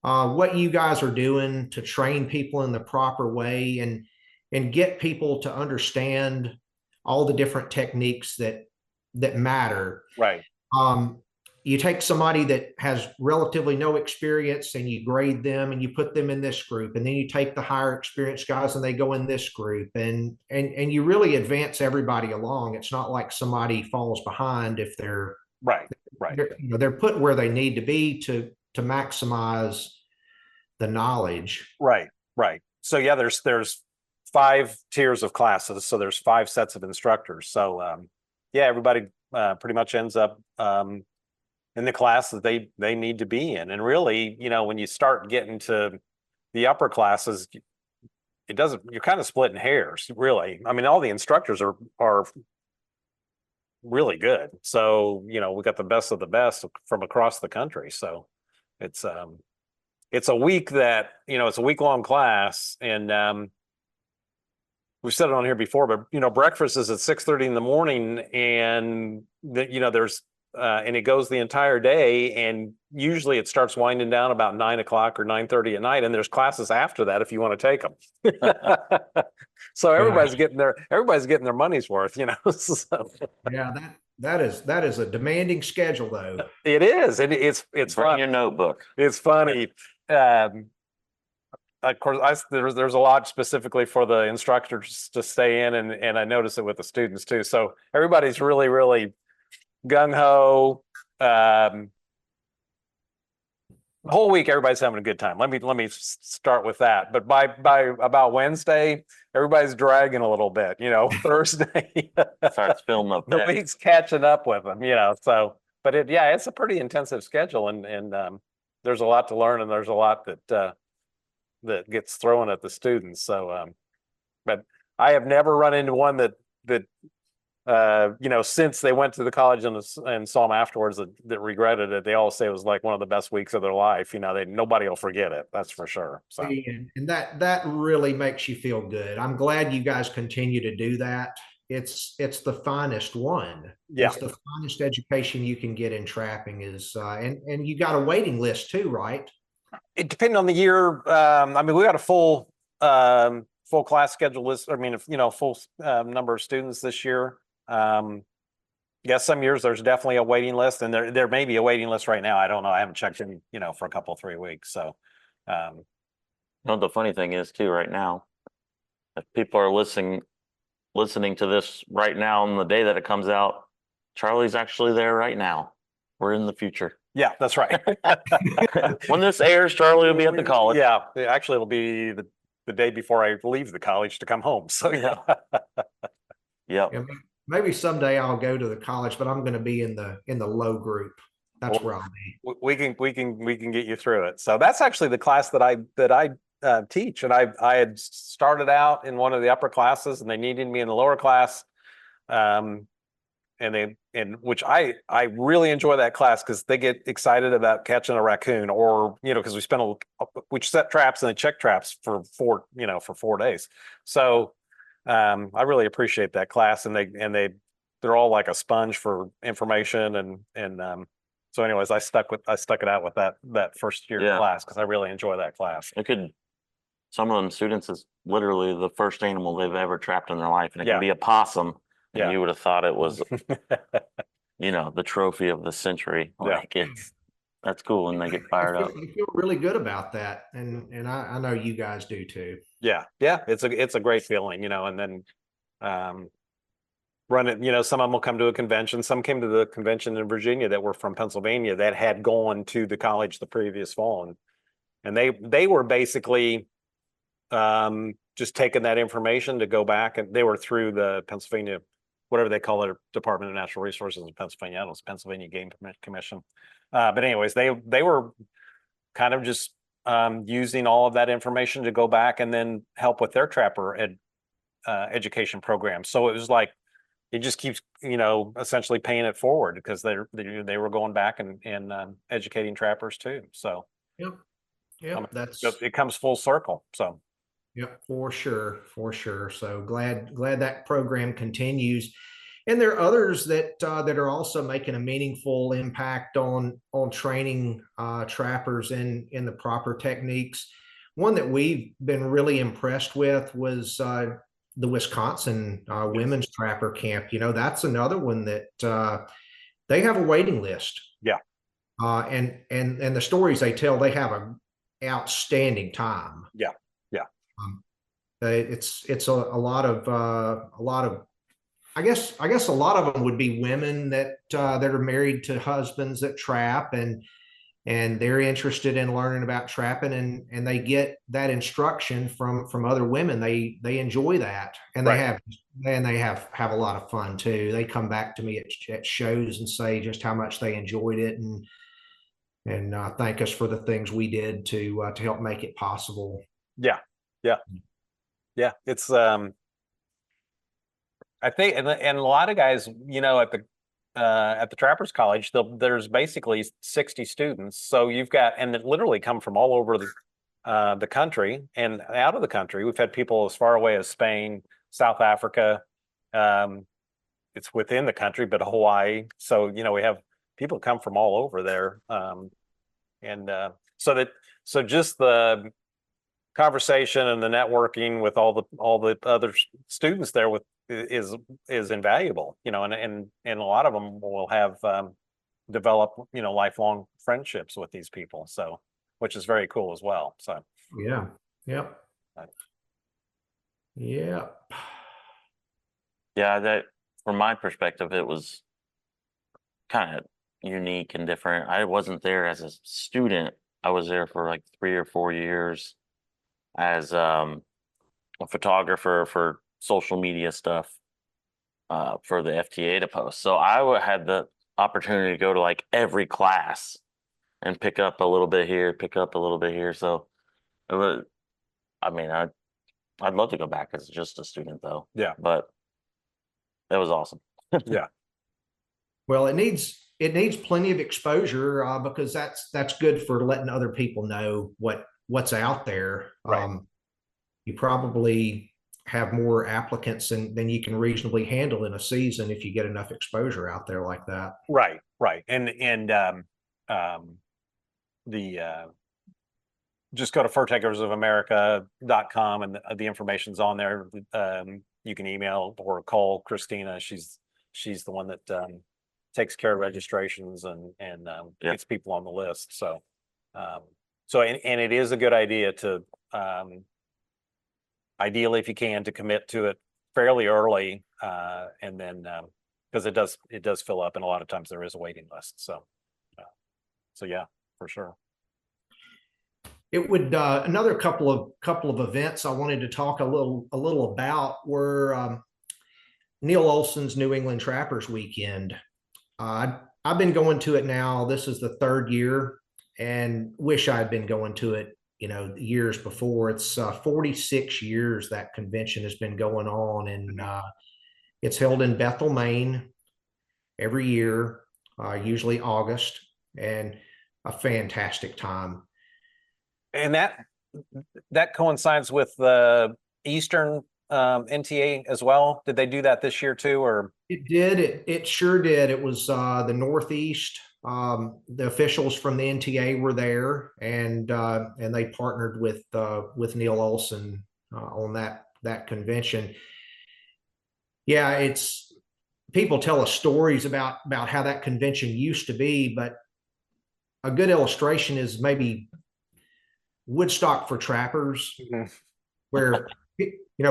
S3: What you guys are doing to train people in the proper way and get people to understand all the different techniques that matter.
S2: Right.
S3: You take somebody that has relatively no experience and you grade them and you put them in this group, and then you take the higher experienced guys and they go in this group, and you really advance everybody along. It's not like somebody falls behind if they're
S2: right.
S3: They're put where they need to be to maximize the knowledge.
S2: Right. So yeah, there's 5 tiers of classes, so there's 5 sets of instructors. So yeah, everybody pretty much ends up in the class that they need to be in. And really, when you start getting to the upper classes, you're kind of splitting hairs, really. I mean, all the instructors are really good. So, we got the best of the best from across the country. So it's it's a week that, it's a week-long class, and we've said it on here before, but breakfast is at 6:30 in the morning, and there's and it goes the entire day, and usually it starts winding down about 9 o'clock or 9:30 at night, and there's classes after that if you want to take them. So everybody's getting their money's worth, So,
S3: Yeah, that is a demanding schedule though.
S2: it is. It's
S4: Bring
S2: fun.
S4: your notebook.
S2: It's funny. Of course, there's a lot specifically for the instructors to stay in, and I notice it with the students too. So everybody's really, really gung ho. The whole week, everybody's having a good time. Let me start with that. But by about Wednesday, everybody's dragging a little bit. Thursday
S4: Starts filling up.
S2: the week's catching up with them. So, but it's a pretty intensive schedule, and there's a lot to learn, and there's a lot that gets thrown at the students. So, but I have never run into one that since they went to the college and saw them afterwards that regretted it. They all say it was like one of the best weeks of their life. Nobody will forget it. That's for sure. So,
S3: and that really makes you feel good. I'm glad you guys continue to do that. It's the finest one.
S2: Yeah.
S3: It's the finest education you can get in trapping is, and you got a waiting list too, right?
S2: It depending on the year. We got a full class schedule list. Full number of students this year. Some years there's definitely a waiting list, and there may be a waiting list right now. I don't know. I haven't checked in, for a couple 3 weeks. So,
S4: the funny thing is too, right now, if people are listening to this right now on the day that it comes out, Charlie's actually there right now. We're in the future.
S2: Yeah, that's right.
S4: When this airs, Charlie will be at the college.
S2: Yeah, actually, it'll be the day before I leave the college to come home. So yeah.
S4: Yep.
S3: Yeah, maybe someday I'll go to the college, but I'm going to be in the low group. That's where I'll be.
S2: We can get you through it. So that's actually the class that I teach, and I had started out in one of the upper classes, and they needed me in the lower class, and which I really enjoy that class because they get excited about catching a raccoon, or because we set traps and they check traps for 4 days. So I really appreciate that class, and they're all like a sponge for information, and so anyways, I stuck it out with that first year class because I really enjoy that class.
S4: Some of them students is literally the first animal they've ever trapped in their life, and it can be a possum, and you would have thought it was, the trophy of the century. That's cool, and they get fired up.
S3: I feel really good about that, and I know you guys do too.
S2: Yeah, it's a great feeling, and then run it. Some of them will come to a convention. Some came to the convention in Virginia that were from Pennsylvania that had gone to the college the previous fall, and they were basically just taking that information to go back, and they were through the Pennsylvania, whatever they call it, Department of Natural Resources in Pennsylvania. I don't know, it's Pennsylvania Game Commission. But anyways, they were kind of just using all of that information to go back and then help with their trapper education program. So it was like it just keeps essentially paying it forward because they were going back and educating trappers too. So
S3: yep,
S2: it comes full circle. So
S3: yep, for sure. So glad that program continues. And there are others that are also making a meaningful impact on training trappers in the proper techniques. One that we've been really impressed with was the Wisconsin women's trapper camp. That's another one that they have a waiting list.
S2: Yeah.
S3: And the stories they tell, they have an outstanding time.
S2: Yeah.
S3: It's a lot of I guess a lot of them would be women that are married to husbands that trap, and they're interested in learning about trapping, and they get that instruction from other women. They enjoy that, and they have a lot of fun too. They come back to me at shows and say just how much they enjoyed it, and thank us for the things we did to help make it possible.
S2: Yeah. It's I think, and a lot of guys, at the Trappers College, there's basically 60 students. So you've got, and it literally come from all over the country and out of the country. We've had people as far away as Spain, South Africa. It's within the country, but Hawaii. So, we have people come from all over there. So just the conversation and the networking with all the other students there is invaluable, and a lot of them will have develop, lifelong friendships with these people. So, which is very cool as well. So,
S3: yeah. Yep. Yeah.
S4: Yeah, that from my perspective, it was kind of unique and different. I wasn't there as a student. I was there for like 3 or 4 years as a photographer for social media stuff for the FTA to post. So I had the opportunity to go to like every class and pick up a little bit here, pick up a little bit here. So it was, I mean, I'd love to go back as just a student though.
S2: Yeah.
S4: But that was awesome.
S2: Yeah.
S3: Well, it needs plenty of exposure because that's good for letting other people know what's out there.
S2: Right.
S3: You probably have more applicants than you can reasonably handle in a season if you get enough exposure out there like that.
S2: Right. And just go to furtakersofamerica.com and the information's on there. You can email or call Christina. She's the one that takes care of registrations and gets people on the list. So and it is a good idea to ideally, if you can, to commit to it fairly early, and then because it does fill up, and a lot of times there is a waiting list. So yeah, for sure.
S3: It would another couple of events I wanted to talk a little about were Neil Olson's New England Trappers Weekend. I've been going to it now. This is the 3rd year, and wish I'd been going to it, years before. It's 46 years that convention has been going on, and it's held in Bethel, Maine, every year, usually August, and a fantastic time.
S2: And that coincides with the Eastern NTA as well. Did they do that this year too, or?
S3: It did. It sure did. It was the Northeast. The officials from the NTA were there, and they partnered with Neil Olson on that convention. Yeah, it's people tell us stories about how that convention used to be, but a good illustration is maybe Woodstock for trappers, where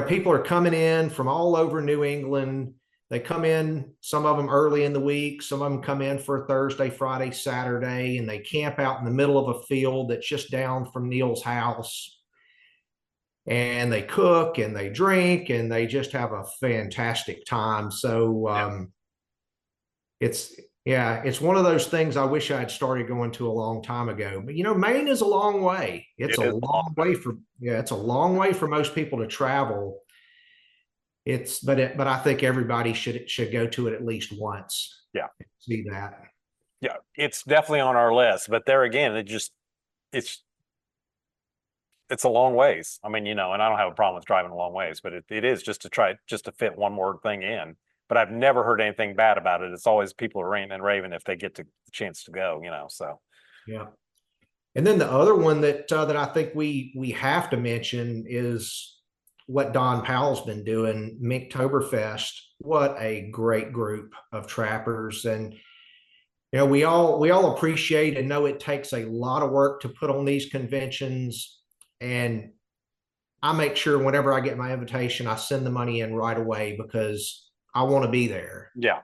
S3: people are coming in from all over New England. They come in, some of them early in the week, some of them come in for Thursday, Friday, Saturday, and they camp out in the middle of a field that's just down from Neil's house. And they cook and they drink and they just have a fantastic time. So it's one of those things I wish I had started going to a long time ago. But Maine is a long way. It's a long way for most people to travel. But I think everybody should go to it at least once.
S2: Yeah.
S3: See that.
S2: Yeah, it's definitely on our list. But there again, it's a long ways. I mean, and I don't have a problem with driving a long ways, but it is just to fit one more thing in. But I've never heard anything bad about it. It's always people are ranting and raving if they get the chance to go, so.
S3: Yeah. And then the other one that I think we have to mention is what Don Powell's been doing, Minktoberfest. What a great group of trappers. And, we all appreciate and know it takes a lot of work to put on these conventions. And I make sure whenever I get my invitation, I send the money in right away because I want to be there.
S2: Yeah.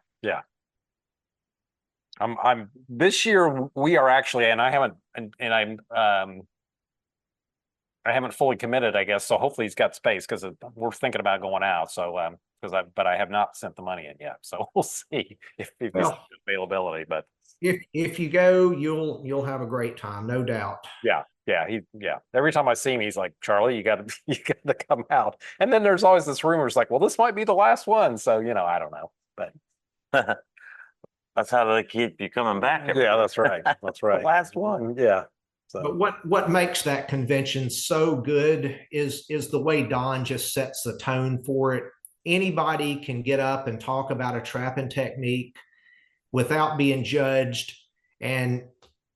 S2: I'm this year we are actually, and I haven't fully committed, I guess. So hopefully he's got space because we're thinking about going out. So but I have not sent the money in yet. So we'll see if there's availability. But
S3: if you go, you'll have a great time, no doubt.
S2: Yeah. Every time I see him, he's like, Charlie, you got to come out. And then there's always this rumor, it's like, well, this might be the last one. So I don't know, but
S4: That's how they keep you coming back.
S2: Yeah, that's right. That's right.
S4: The last one.
S2: Yeah.
S3: But
S2: So
S3: what makes that convention so good is the way Don just sets the tone for it. Anybody can get up and talk about a trapping technique without being judged, and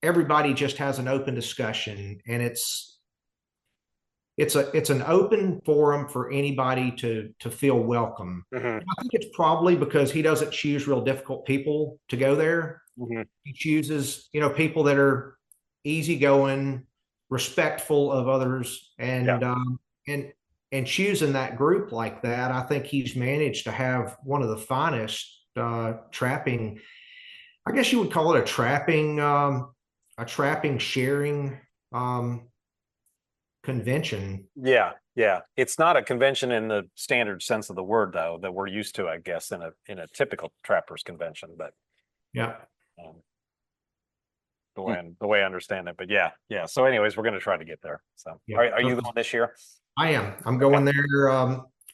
S3: everybody just has an open discussion, and it's an open forum for anybody to feel welcome.
S2: mhm,
S3: I think it's probably because he doesn't choose real difficult people to go there.
S2: mhm.
S3: He chooses, people that are easygoing, respectful of others, and choosing that group like that. I think he's managed to have one of the finest trapping. I guess you would call it a trapping sharing convention.
S2: Yeah, yeah. It's not a convention in the standard sense of the word, though, that we're used to, I guess, in a typical trappers convention. But
S3: Yeah.
S2: um, the way I understand it. But yeah. So, anyways, we're going to try to get there. So,
S3: Yeah.
S2: are you going this year?
S3: I am. I'm going there.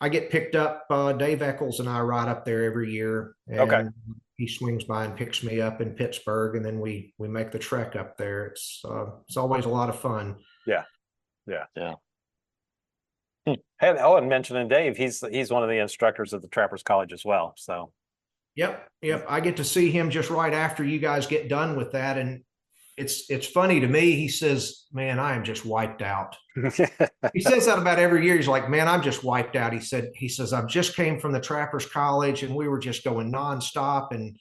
S3: I get picked up. Dave Eccles and I ride up there every year, and he swings by and picks me up in Pittsburgh, and then we make the trek up there. It's always a lot of fun.
S2: Yeah.
S4: Hmm.
S2: And mentioning Dave, he's one of the instructors at the Trappers College as well. So,
S3: Yep. I get to see him just right after you guys get done with that, and it's funny to me. He says, "Man, I am just wiped out." He says that about every year. He's like, "Man, I'm just wiped out." He says, "I just came from the Trappers College, and we were just going nonstop, and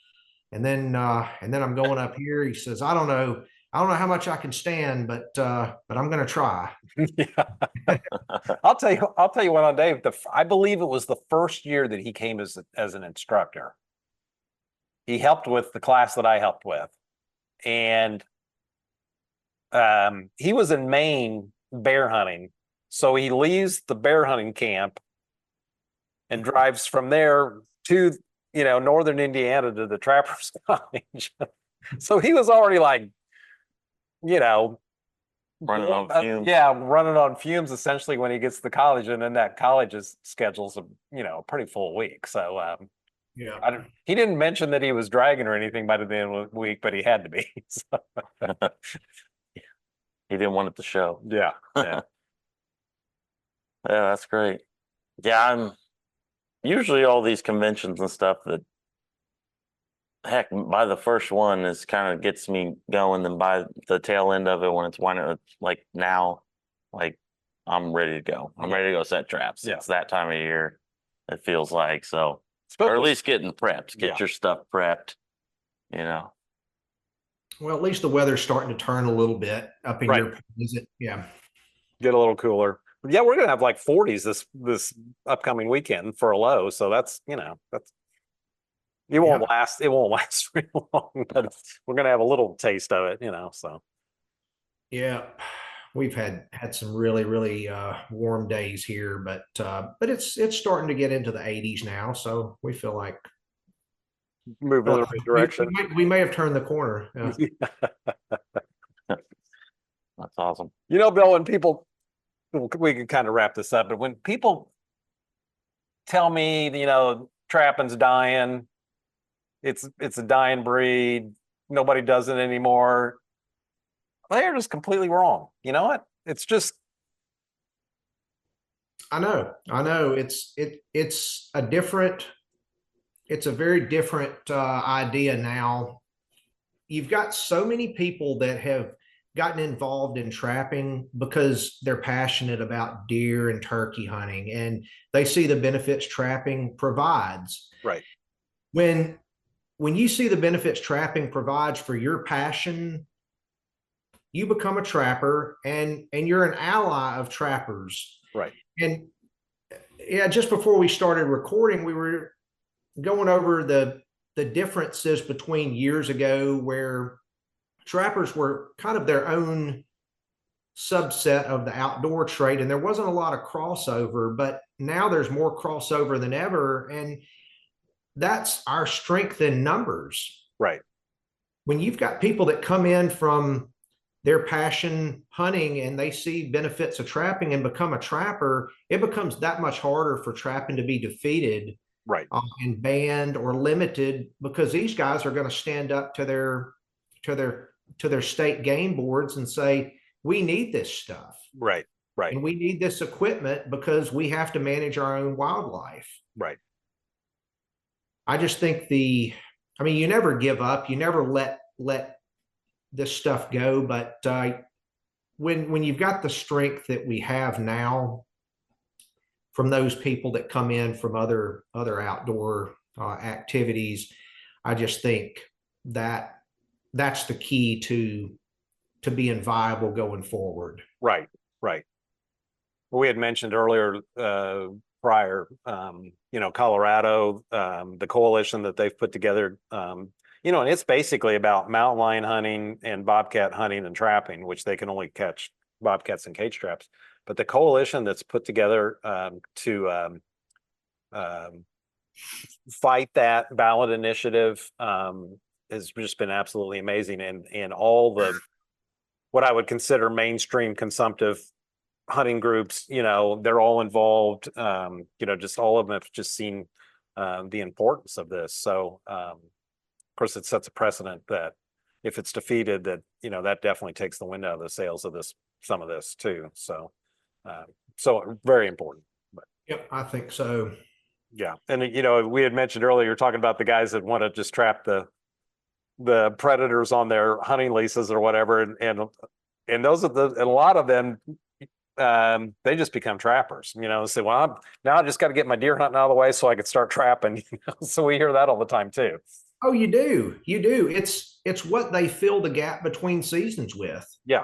S3: then I'm going up here." He says, "I don't know how much I can stand, but I'm going to try."
S2: yeah. I'll tell you what on Dave. I believe it was the first year that he came as an instructor. He helped with the class that I helped with, and he was in Maine bear hunting. So he leaves the bear hunting camp and drives from there to, northern Indiana to the Trappers College. So he was already like,
S4: Running on fumes.
S2: running on fumes essentially when he gets to college, and then that college's schedule's a pretty full week. So
S3: Yeah.
S2: he didn't mention that he was dragging or anything by the end of the week, but he had to be. So,
S4: He didn't want it to show.
S2: yeah.
S4: Yeah, that's great. Yeah, I'm usually all these conventions and stuff that heck, by the first one is kind of gets me going, and by the tail end of it when it's like now, like I'm ready to go. I'm ready to go set traps.
S2: Yeah.
S4: It's that time of year, it feels like. So or at least getting prepped, get your stuff prepped,
S3: Well, at least the weather's starting to turn a little bit up in your visit. Yeah.
S2: Get a little cooler. Yeah, we're gonna have like 40s this upcoming weekend for a low. So that's it won't last very long, but we're gonna have a little taste of it, so.
S3: Yeah. We've had some really, really warm days here, but it's starting to get into the 80s now. So we feel like
S2: Move in the right direction.
S3: We may have turned the corner. Yeah.
S4: That's awesome.
S2: Bill, when people, we can kind of wrap this up, but when people tell me, trapping's dying, it's a dying breed, nobody does it anymore, they're just completely wrong. You know what? It's just.
S3: I know. It's a very different idea now. You've got so many people that have gotten involved in trapping because they're passionate about deer and turkey hunting, and they see the benefits trapping provides.
S2: Right.
S3: When you see the benefits trapping provides for your passion, you become a trapper, and you're an ally of trappers.
S2: Right.
S3: And yeah, just before we started recording, we were going over the differences between years ago where trappers were kind of their own subset of the outdoor trade, and there wasn't a lot of crossover, but now there's more crossover than ever, and that's our strength in numbers.
S2: Right.
S3: When you've got people that come in from their passion hunting and they see benefits of trapping and become a trapper, it becomes that much harder for trapping to be defeated.
S2: Right.
S3: And banned or limited, because these guys are going to stand up to their state game boards and say, we need this stuff.
S2: Right. Right.
S3: And we need this equipment because we have to manage our own wildlife.
S2: Right.
S3: I just think you never give up. You never let this stuff go. But when you've got the strength that we have now from those people that come in from other outdoor activities, I just think that that's the key to being viable going forward.
S2: Right. Right. We had mentioned earlier, prior, Colorado, the coalition that they've put together, and it's basically about mountain lion hunting and bobcat hunting and trapping, which they can only catch bobcats in cage traps. But the coalition that's put together to fight that ballot initiative has just been absolutely amazing. And all the, what I would consider mainstream consumptive hunting groups, they're all involved. Just all of them have just seen the importance of this. So, of course, it sets a precedent that if it's defeated, that that definitely takes the wind out of the sails of some of this too. So, very important. But
S3: yep, I think so.
S2: Yeah, and we had mentioned earlier, you're talking about the guys that want to just trap the predators on their hunting leases or whatever, and those are and a lot of them. They just become trappers, say, well, now I just got to get my deer hunting out of the way so I can start trapping. So we hear that all the time too.
S3: Oh, you do. It's what they fill the gap between seasons with.
S2: Yeah.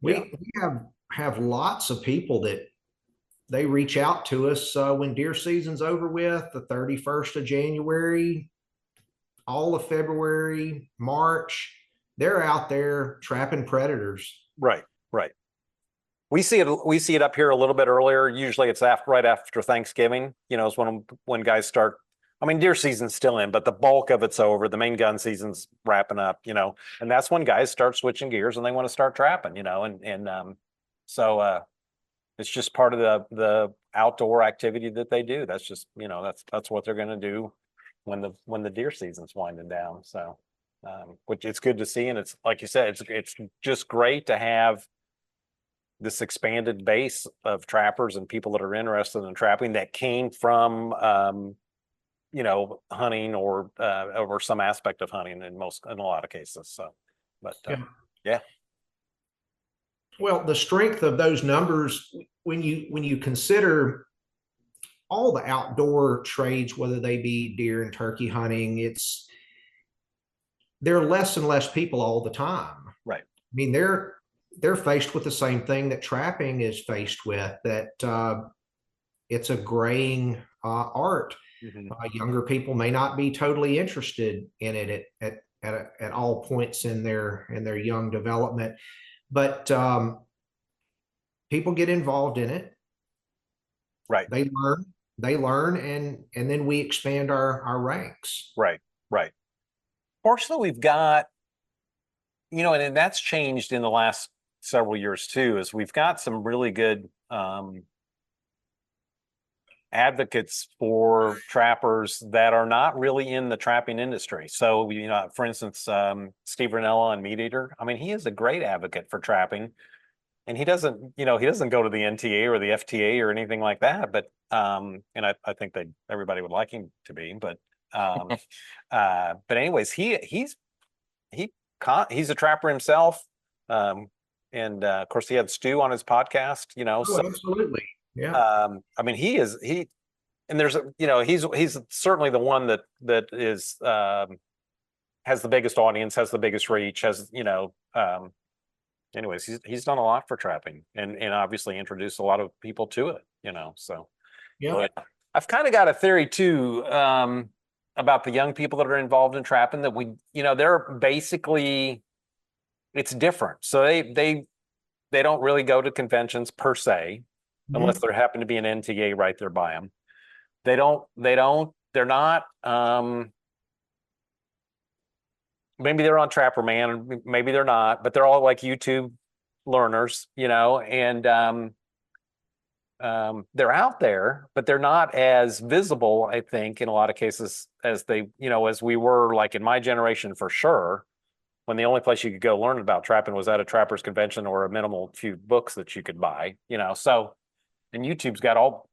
S3: We have lots of people that they reach out to us when deer season's over with, the 31st of January, all of February, March. They're out there trapping predators.
S2: Right. We see it up here a little bit earlier. Usually it's right after Thanksgiving, is when guys start. I mean, deer season's still in, but the bulk of it's over. The main gun season's wrapping up, and that's when guys start switching gears and they want to start trapping, so it's just part of the outdoor activity that they do. That's just, that's what they're going to do when the deer season's winding down. So, which it's good to see, and it's like you said, it's just great to have this expanded base of trappers and people that are interested in trapping that came from hunting or some aspect of hunting in a lot of cases. So, but yeah.
S3: Well, the strength of those numbers, when you consider all the outdoor trades, whether they be deer and turkey hunting, there are less and less people all the time.
S2: Right.
S3: I mean, they're faced with the same thing that trapping is faced with, that it's a graying art.
S2: Mm-hmm.
S3: Younger people may not be totally interested in it at all points in their young development, but people get involved in it.
S2: Right.
S3: They learn, and then we expand our ranks.
S2: Right. Fortunately, we've got, and that's changed in the last several years too, is we've got some really good advocates for trappers that are not really in the trapping industry. So, for instance, Steve Ranella on Meat Eater, I mean, he is a great advocate for trapping, and he doesn't go to the NTA or the FTA or anything like that. But, and I think everybody would like him to be, but anyways, he's a trapper himself. And of course he had Stu on his podcast,
S3: so, absolutely. Yeah.
S2: I mean, and there's he's certainly the one that is has the biggest audience, has the biggest reach, anyways, he's done a lot for trapping and obviously introduced a lot of people to it, so
S3: yeah.
S2: But I've kind of got a theory too, about the young people that are involved in trapping, that they're basically, it's different. So they don't really go to conventions per se, unless there happen to be an NTA right there by them. They're not, maybe they're on Trapper Man, maybe they're not, but they're all like YouTube learners, and they're out there, but they're not as visible, I think, in a lot of cases as they, as we were like in my generation for sure, when the only place you could go learn about trapping was at a trappers convention or a minimal few books that you could buy, so, and YouTube's got all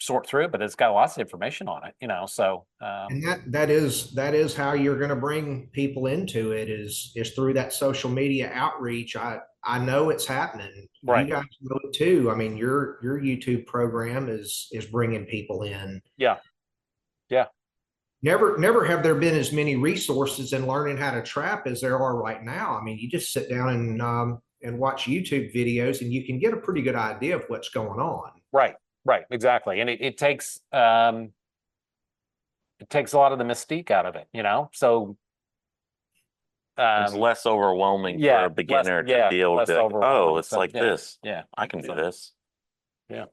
S2: sort through it, but it's got lots of information on it, so.
S3: And that is how you're going to bring people into it is through that social media outreach. I know it's happening.
S2: Right.
S3: You guys know it too. I mean, your YouTube program is bringing people in.
S2: Yeah. Yeah.
S3: Never have there been as many resources in learning how to trap as there are right now. I mean, you just sit down and watch YouTube videos and you can get a pretty good idea of what's going on.
S2: Right. Right. Exactly. And it takes a lot of the mystique out of it, so
S4: it's less overwhelming
S2: yeah,
S4: for a beginner
S2: less,
S4: to be able
S2: less
S4: to,
S2: overwhelming.
S4: it's
S2: So,
S4: like
S2: yeah,
S4: this.
S2: yeah,
S4: I can do
S2: so,
S4: this.
S2: yeah.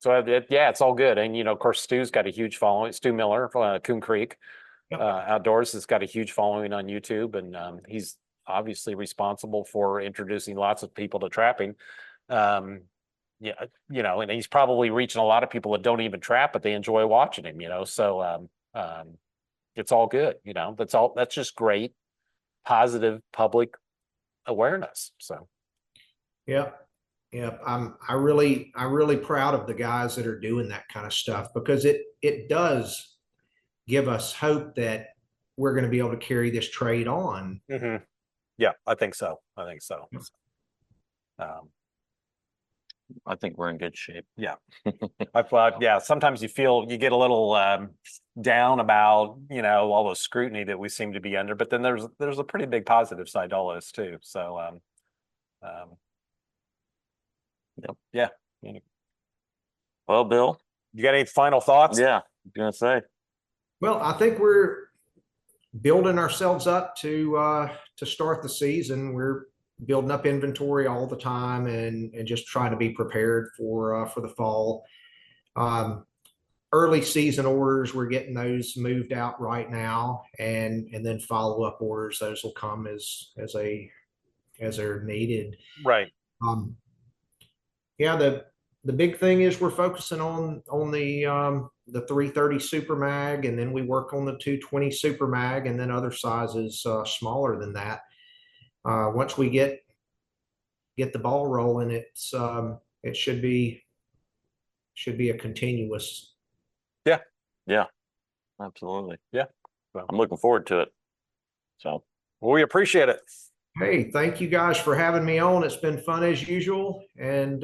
S2: So it's all good. And of course, Stu's got a huge following. Stu Miller, Coon Creek
S3: Yep.
S2: Outdoors, has got a huge following on YouTube, and he's obviously responsible for introducing lots of people to trapping. Yeah, and he's probably reaching a lot of people that don't even trap, but they enjoy watching him. So it's all good. That's just great, positive public awareness. So.
S3: Yep. Yep. I'm really proud of the guys that are doing that kind of stuff because it does give us hope that we're going to be able to carry this trade on.
S2: Mm-hmm. Yeah, I think so.
S4: I think we're in good shape.
S2: Yeah. Sometimes you get a little down about, all the scrutiny that we seem to be under, but then there's a pretty big positive side to all this too. So,
S4: Yep.
S2: Yeah.
S4: Well, Bill,
S2: You got any final thoughts?
S4: yeah, I was gonna say.
S3: Well, I think we're building ourselves up to start the season. We're building up inventory all the time and just trying to be prepared for the fall. Early season orders, we're getting those moved out right now, and then follow up orders. Those will come as they're needed.
S2: Right.
S3: Yeah, the big thing is we're focusing on the 330 Super Mag, and then we work on the 220 Super Mag, and then other sizes smaller than that. Once we get the ball rolling, it should be a continuous.
S4: Yeah, absolutely.
S2: Yeah.
S4: Well, I'm looking forward to it. So,
S2: well, we appreciate it.
S3: Hey, thank you guys for having me on. It's been fun as usual, and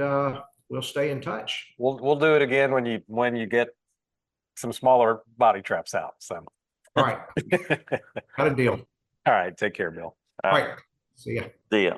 S3: we'll stay in touch.
S2: We'll do it again when you get some smaller body traps out. So.
S3: All right. Got a deal.
S2: All right. Take care, Bill.
S3: All right. See ya.
S4: See ya.